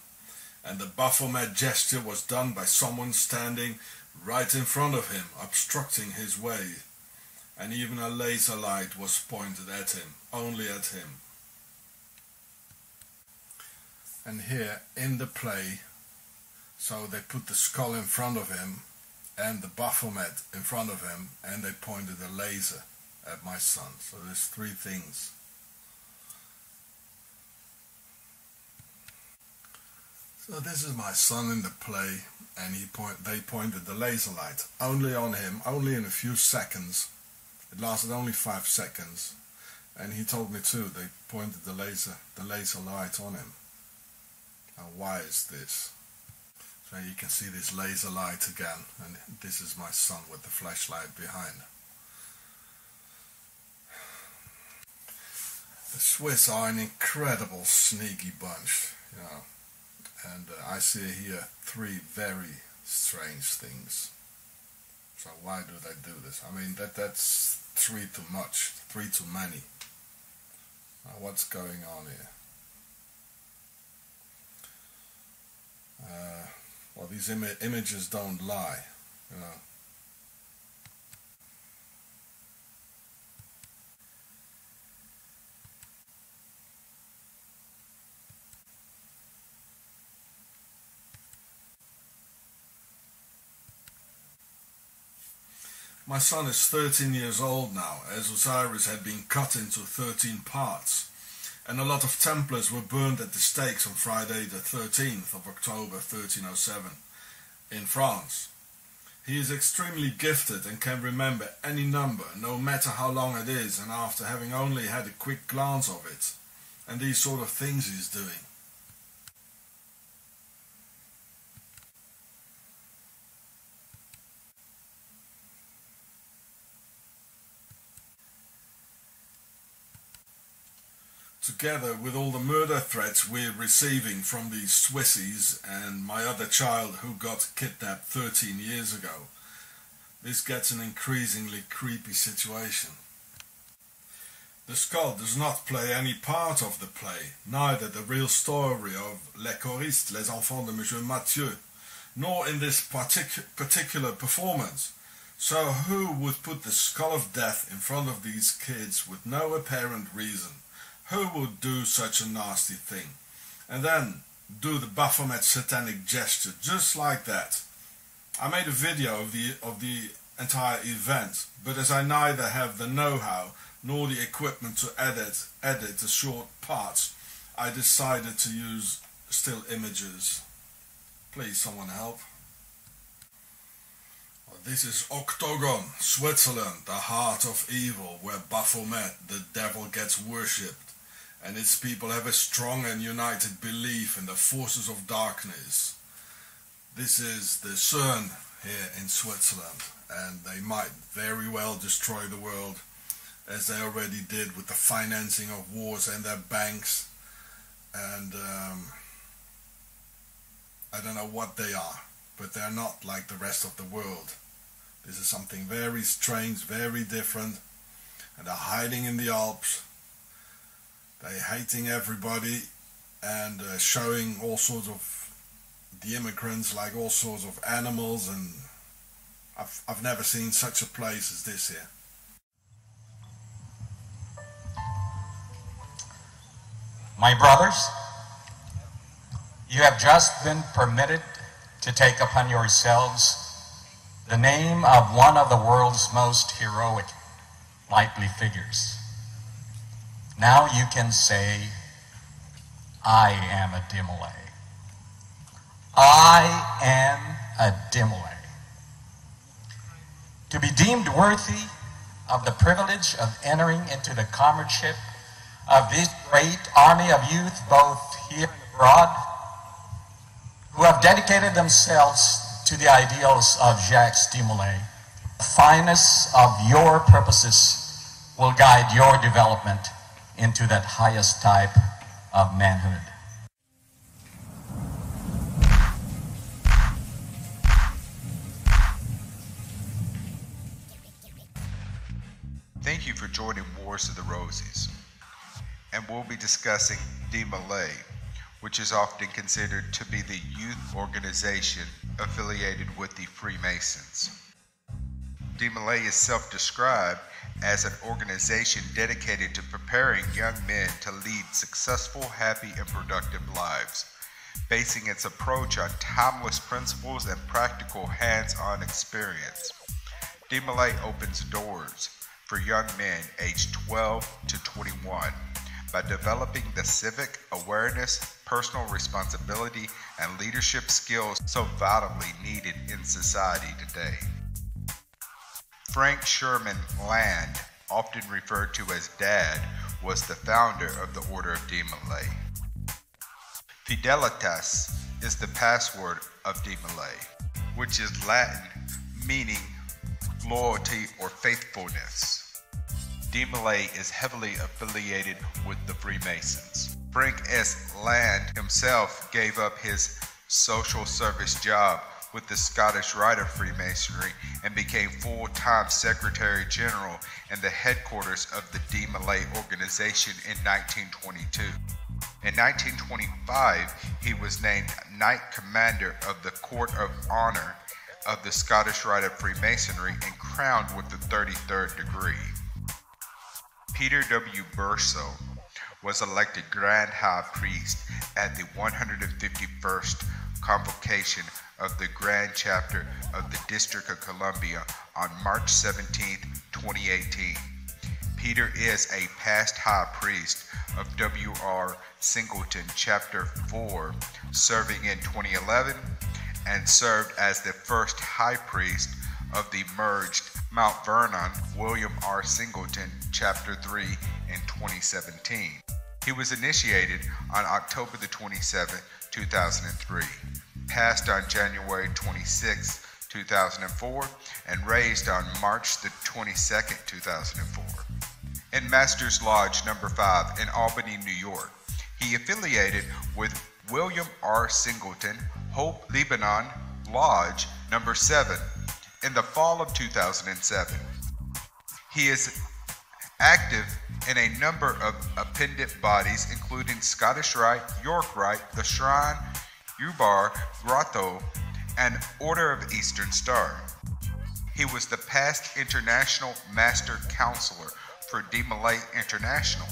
and the Baphomet gesture was done by someone standing right in front of him, obstructing his way, and even a laser light was pointed at him, only at him. And here in the play, so they put the skull in front of him and the Baphomet in front of him, and they pointed a laser at my son. So there's three things. So this is my son in the play, and they pointed the laser light only on him, only in a few seconds. It lasted only 5 seconds, and he told me too, they pointed the laser light on him. Now why is this? So you can see this laser light again, and this is my son with the flashlight behind. The Swiss are an incredible sneaky bunch, you know. And I see here 3 very strange things. So why do they do this? I mean, that's 3 too much, 3 too many. What's going on here? Well, these images don't lie, you know. My son is 13 years old now, as Osiris had been cut into 13 parts, and a lot of Templars were burned at the stakes on Friday the 13th of October 1307 in France. He is extremely gifted and can remember any number, no matter how long it is, and after having only had a quick glance of it, and these sort of things he's doing. Together with all the murder threats we're receiving from these Swissies and my other child who got kidnapped 13 years ago, this gets an increasingly creepy situation. The skull does not play any part of the play, neither the real story of Les Choristes, Les Enfants de Monsieur Mathieu, nor in this particular performance. So who would put the skull of death in front of these kids with no apparent reason? Who would do such a nasty thing? And then do the Baphomet satanic gesture just like that. I made a video of the entire event, but as I neither have the know-how nor the equipment to edit the short parts, I decided to use still images. Please, someone help. This is Octogon, Switzerland, the heart of evil, where Baphomet, the devil, gets worshipped, and its people have a strong and united belief in the forces of darkness. This is the CERN here in Switzerland, and they might very well destroy the world, as they already did with the financing of wars and their banks, and I don't know what they are, but they're not like the rest of the world. This is something very strange, very different, and they're hiding in the Alps. They're hating everybody and showing all sorts of the immigrants like all sorts of animals, and I've never seen such a place as this here. My brothers, you have just been permitted to take upon yourselves the name of one of the world's most heroic knightly figures. Now you can say, I am a Demolay. I am a Demolay. To be deemed worthy of the privilege of entering into the comradeship of this great army of youth, both here and abroad, who have dedicated themselves to the ideals of Jacques Demolay. The fineness of your purposes will guide your development into that highest type of manhood. Thank you for joining Wars of the Roses, and we'll be discussing Demolay, which is often considered to be the youth organization affiliated with the Freemasons. Demolay is self-described as an organization dedicated to preparing young men to lead successful, happy, and productive lives, basing its approach on timeless principles and practical hands-on experience. Demolay opens doors for young men aged 12 to 21 by developing the civic awareness, personal responsibility, and leadership skills so vitally needed in society today. Frank Sherman Land, often referred to as Dad, was the founder of the Order of Demolay. Fidelitas is the password of Demolay, which is Latin meaning loyalty or faithfulness. Demolay is heavily affiliated with the Freemasons. Frank S. Land himself gave up his social service job with the Scottish Rite of Freemasonry and became full-time Secretary General in the headquarters of the De Molay organization in 1922. In 1925, he was named Knight Commander of the Court of Honor of the Scottish Rite of Freemasonry and crowned with the 33rd degree. Peter W. Burso was elected Grand High Priest at the 151st Convocation of the Grand Chapter of the District of Columbia on March 17, 2018. Peter is a past High Priest of W.R. Singleton Chapter 4, serving in 2011, and served as the first High Priest of the merged Mount Vernon William R. Singleton Chapter 3 in 2017. He was initiated on October the 27th, 2003, passed on January 26, 2004, and raised on March the 22nd, 2004. In Master's Lodge Number 5 in Albany, New York, he affiliated with William R. Singleton Hope Lebanon Lodge Number 7 in the fall of 2007. He is active in a number of appendant bodies, including Scottish Rite, York Rite, the Shrine, Ubar, Grotto, and Order of Eastern Star. He was the past International Master Counselor for De Molay International,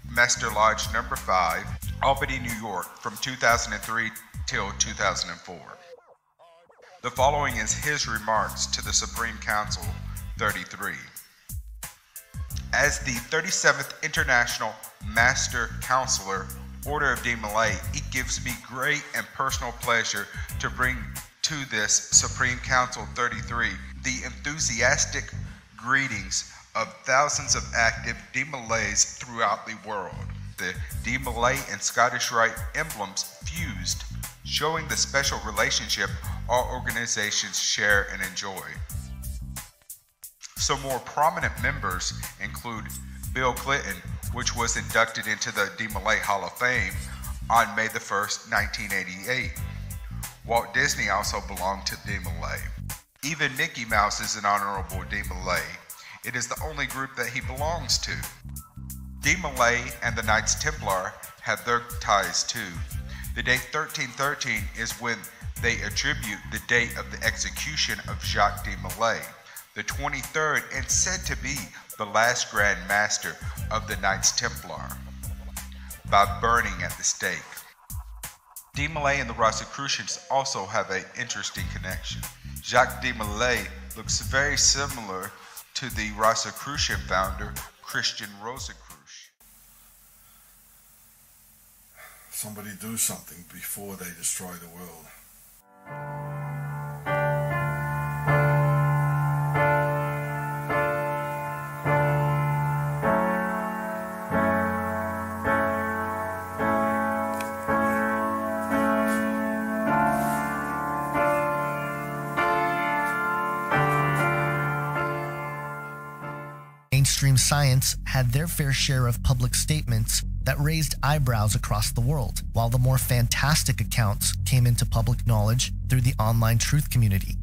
Master Lodge Number 5, Albany, New York, from 2003 till 2004. The following is his remarks to the Supreme Council 33. As the 37th International Master Counselor, Order of De Molay, it gives me great and personal pleasure to bring to this Supreme Council 33 the enthusiastic greetings of thousands of active De Malays throughout the world. The De Molay and Scottish Rite emblems fused, showing the special relationship all organizations share and enjoy. Some more prominent members include Bill Clinton, which was inducted into the De Molay Hall of Fame on May the 1st, 1988. Walt Disney also belonged to De Molay. Even Mickey Mouse is an honorable De Molay. It is the only group that he belongs to. De Molay and the Knights Templar have their ties too. The date 1313 is when they attribute the date of the execution of Jacques de Molay, the 23rd and said to be the last Grand Master of the Knights Templar, by burning at the stake. De Molay and the Rosicrucians also have an interesting connection. Jacques de Molay looks very similar to the Rosicrucian founder, Christian Rosicrucian. Somebody do something before they destroy the world. Mainstream science had their fair share of public statements that raised eyebrows across the world, while the more fantastic accounts came into public knowledge through the online truth community.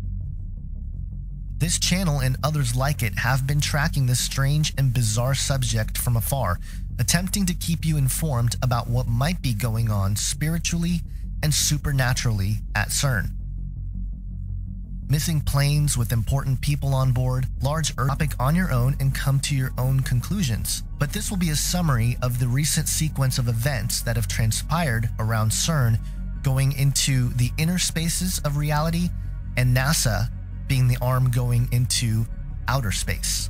This channel and others like it have been tracking this strange and bizarre subject from afar, attempting to keep you informed about what might be going on spiritually and supernaturally at CERN. Missing planes with important people on board, large Earth topic on your own and come to your own conclusions. But this will be a summary of the recent sequence of events that have transpired around CERN, going into the inner spaces of reality, and NASA being the arm going into outer space.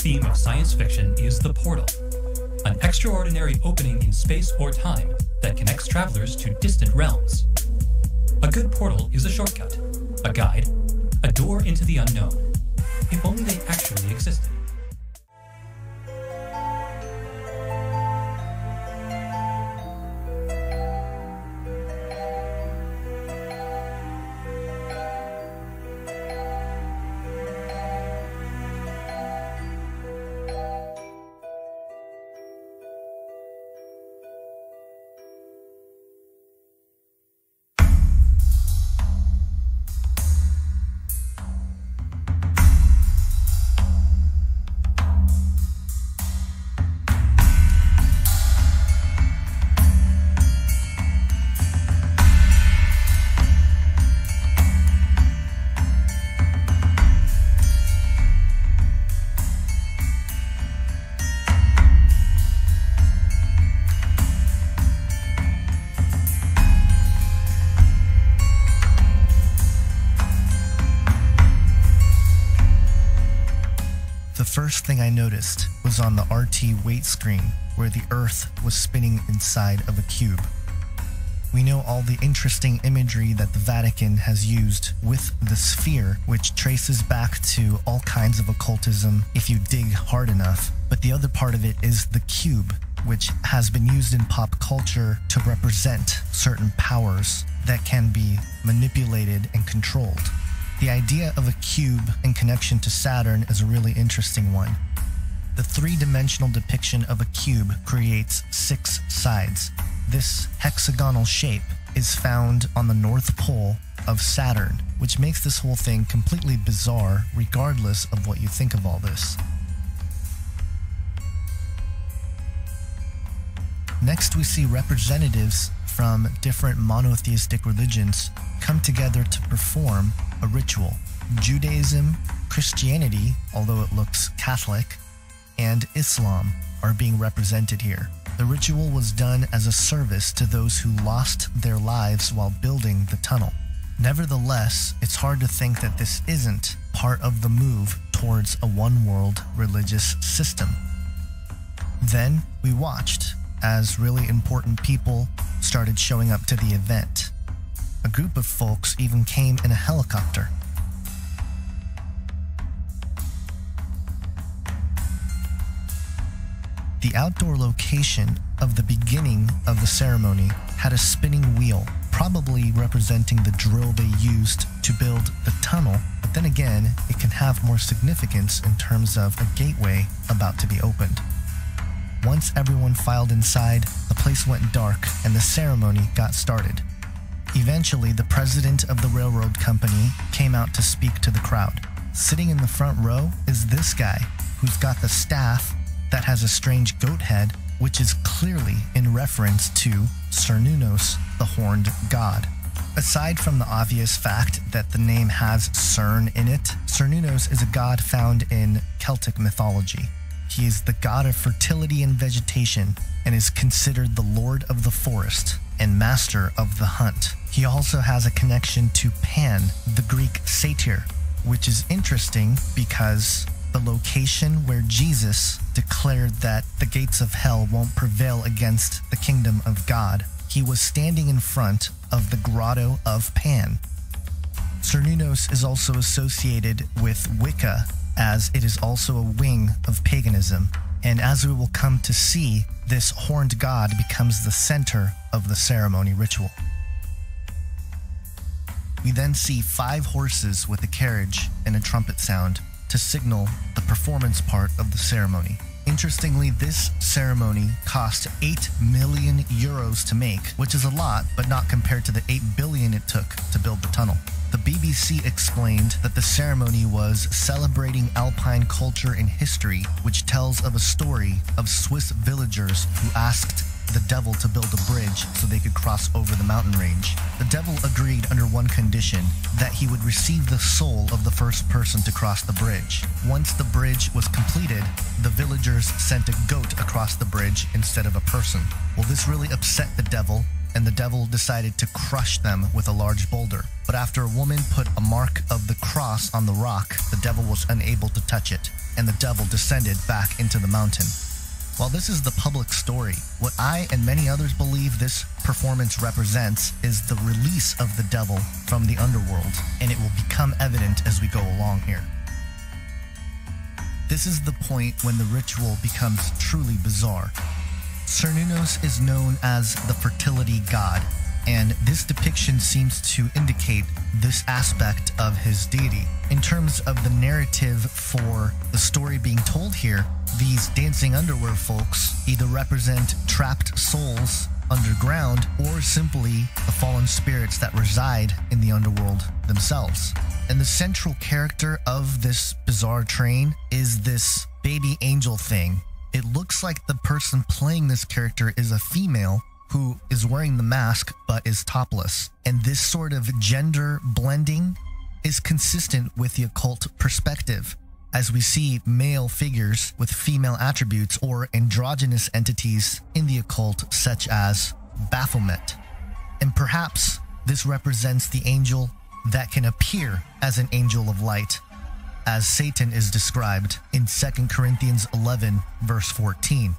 theme of science fiction is the portal, an extraordinary opening in space or time that connects travelers to distant realms. A good portal is a shortcut, a guide, a door into the unknown, if only they actually existed. The first thing I noticed was on the RT weight screen where the Earth was spinning inside of a cube. We know all the interesting imagery that the Vatican has used with the sphere, which traces back to all kinds of occultism if you dig hard enough. But the other part of it is the cube, which has been used in pop culture to represent certain powers that can be manipulated and controlled. The idea of a cube in connection to Saturn is a really interesting one. The three-dimensional depiction of a cube creates 6 sides. This hexagonal shape is found on the North Pole of Saturn, which makes this whole thing completely bizarre regardless of what you think of all this. Next, we see representatives from different monotheistic religions come together to perform a ritual. Judaism, Christianity, although it looks Catholic, and Islam are being represented here. The ritual was done as a service to those who lost their lives while building the tunnel. Nevertheless, it's hard to think that this isn't part of the move towards a one-world religious system. Then we watched as really important people started showing up to the event. A group of folks even came in a helicopter. The outdoor location of the beginning of the ceremony had a spinning wheel, probably representing the drill they used to build the tunnel, but then again, it can have more significance in terms of a gateway about to be opened. Once everyone filed inside, the place went dark and the ceremony got started. Eventually, the president of the railroad company came out to speak to the crowd. Sitting in the front row is this guy, who's got the staff that has a strange goat head, which is clearly in reference to Cernunnos, the horned god. Aside from the obvious fact that the name has Cern in it, Cernunnos is a god found in Celtic mythology. He is the god of fertility and vegetation and is considered the lord of the forest and master of the hunt. He also has a connection to Pan, the Greek satyr, which is interesting because the location where Jesus declared that the gates of hell won't prevail against the kingdom of God, he was standing in front of the grotto of Pan. Cernunnos is also associated with Wicca, as it is also a wing of paganism, and as we will come to see, this horned god becomes the center of the ceremony ritual. We then see 5 horses with a carriage and a trumpet sound to signal the performance part of the ceremony. Interestingly, this ceremony cost 8 million euros to make, which is a lot, but not compared to the 8 billion it took to build the tunnel. The BBC explained that the ceremony was celebrating Alpine culture and history, which tells of a story of Swiss villagers who asked the devil to build a bridge so they could cross over the mountain range. The devil agreed under one condition, that he would receive the soul of the first person to cross the bridge. Once the bridge was completed, the villagers sent a goat across the bridge instead of a person. Well, this really upset the devil, and the devil decided to crush them with a large boulder. But after a woman put a mark of the cross on the rock, the devil was unable to touch it, and the devil descended back into the mountain. While this is the public story, what I and many others believe this performance represents is the release of the devil from the underworld, and it will become evident as we go along here. This is the point when the ritual becomes truly bizarre. Cernunnos is known as the fertility god, and this depiction seems to indicate this aspect of his deity. In terms of the narrative for the story being told here, these dancing underwear folks either represent trapped souls underground or simply the fallen spirits that reside in the underworld themselves. And the central character of this bizarre train is this baby angel thing. It looks like the person playing this character is a female who is wearing the mask but is topless. And this sort of gender blending is consistent with the occult perspective, as we see male figures with female attributes or androgynous entities in the occult, such as Baphomet. And perhaps this represents the angel that can appear as an angel of light, as Satan is described in 2 Corinthians 11, verse 14.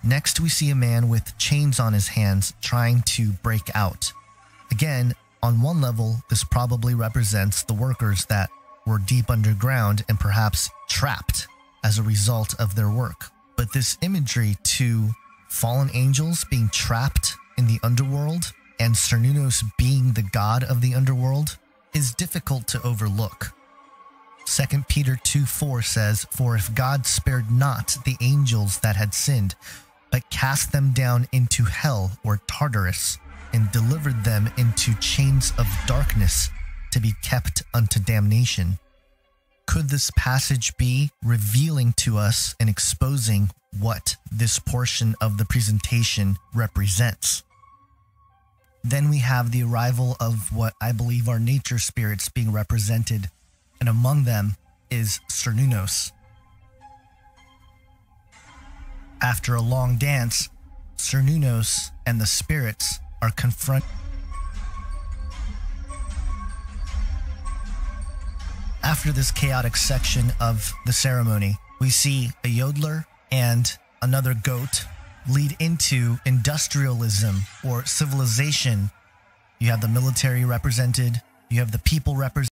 Next, we see a man with chains on his hands trying to break out. Again, on one level, this probably represents the workers that were deep underground and perhaps trapped as a result of their work. But this imagery to fallen angels being trapped in the underworld and Cernunnos being the god of the underworld is difficult to overlook. 2 Peter 2:4 says, "For if God spared not the angels that had sinned, but cast them down into hell or Tartarus, and delivered them into chains of darkness to be kept unto damnation." Could this passage be revealing to us and exposing what this portion of the presentation represents? Then we have the arrival of what I believe are nature spirits being represented, and among them is Cernunnos. After a long dance, Cernunnos and the spirits are confronted. After this chaotic section of the ceremony, we see a yodeler and another goat lead into industrialism or civilization. You have the military represented, you have the people represented.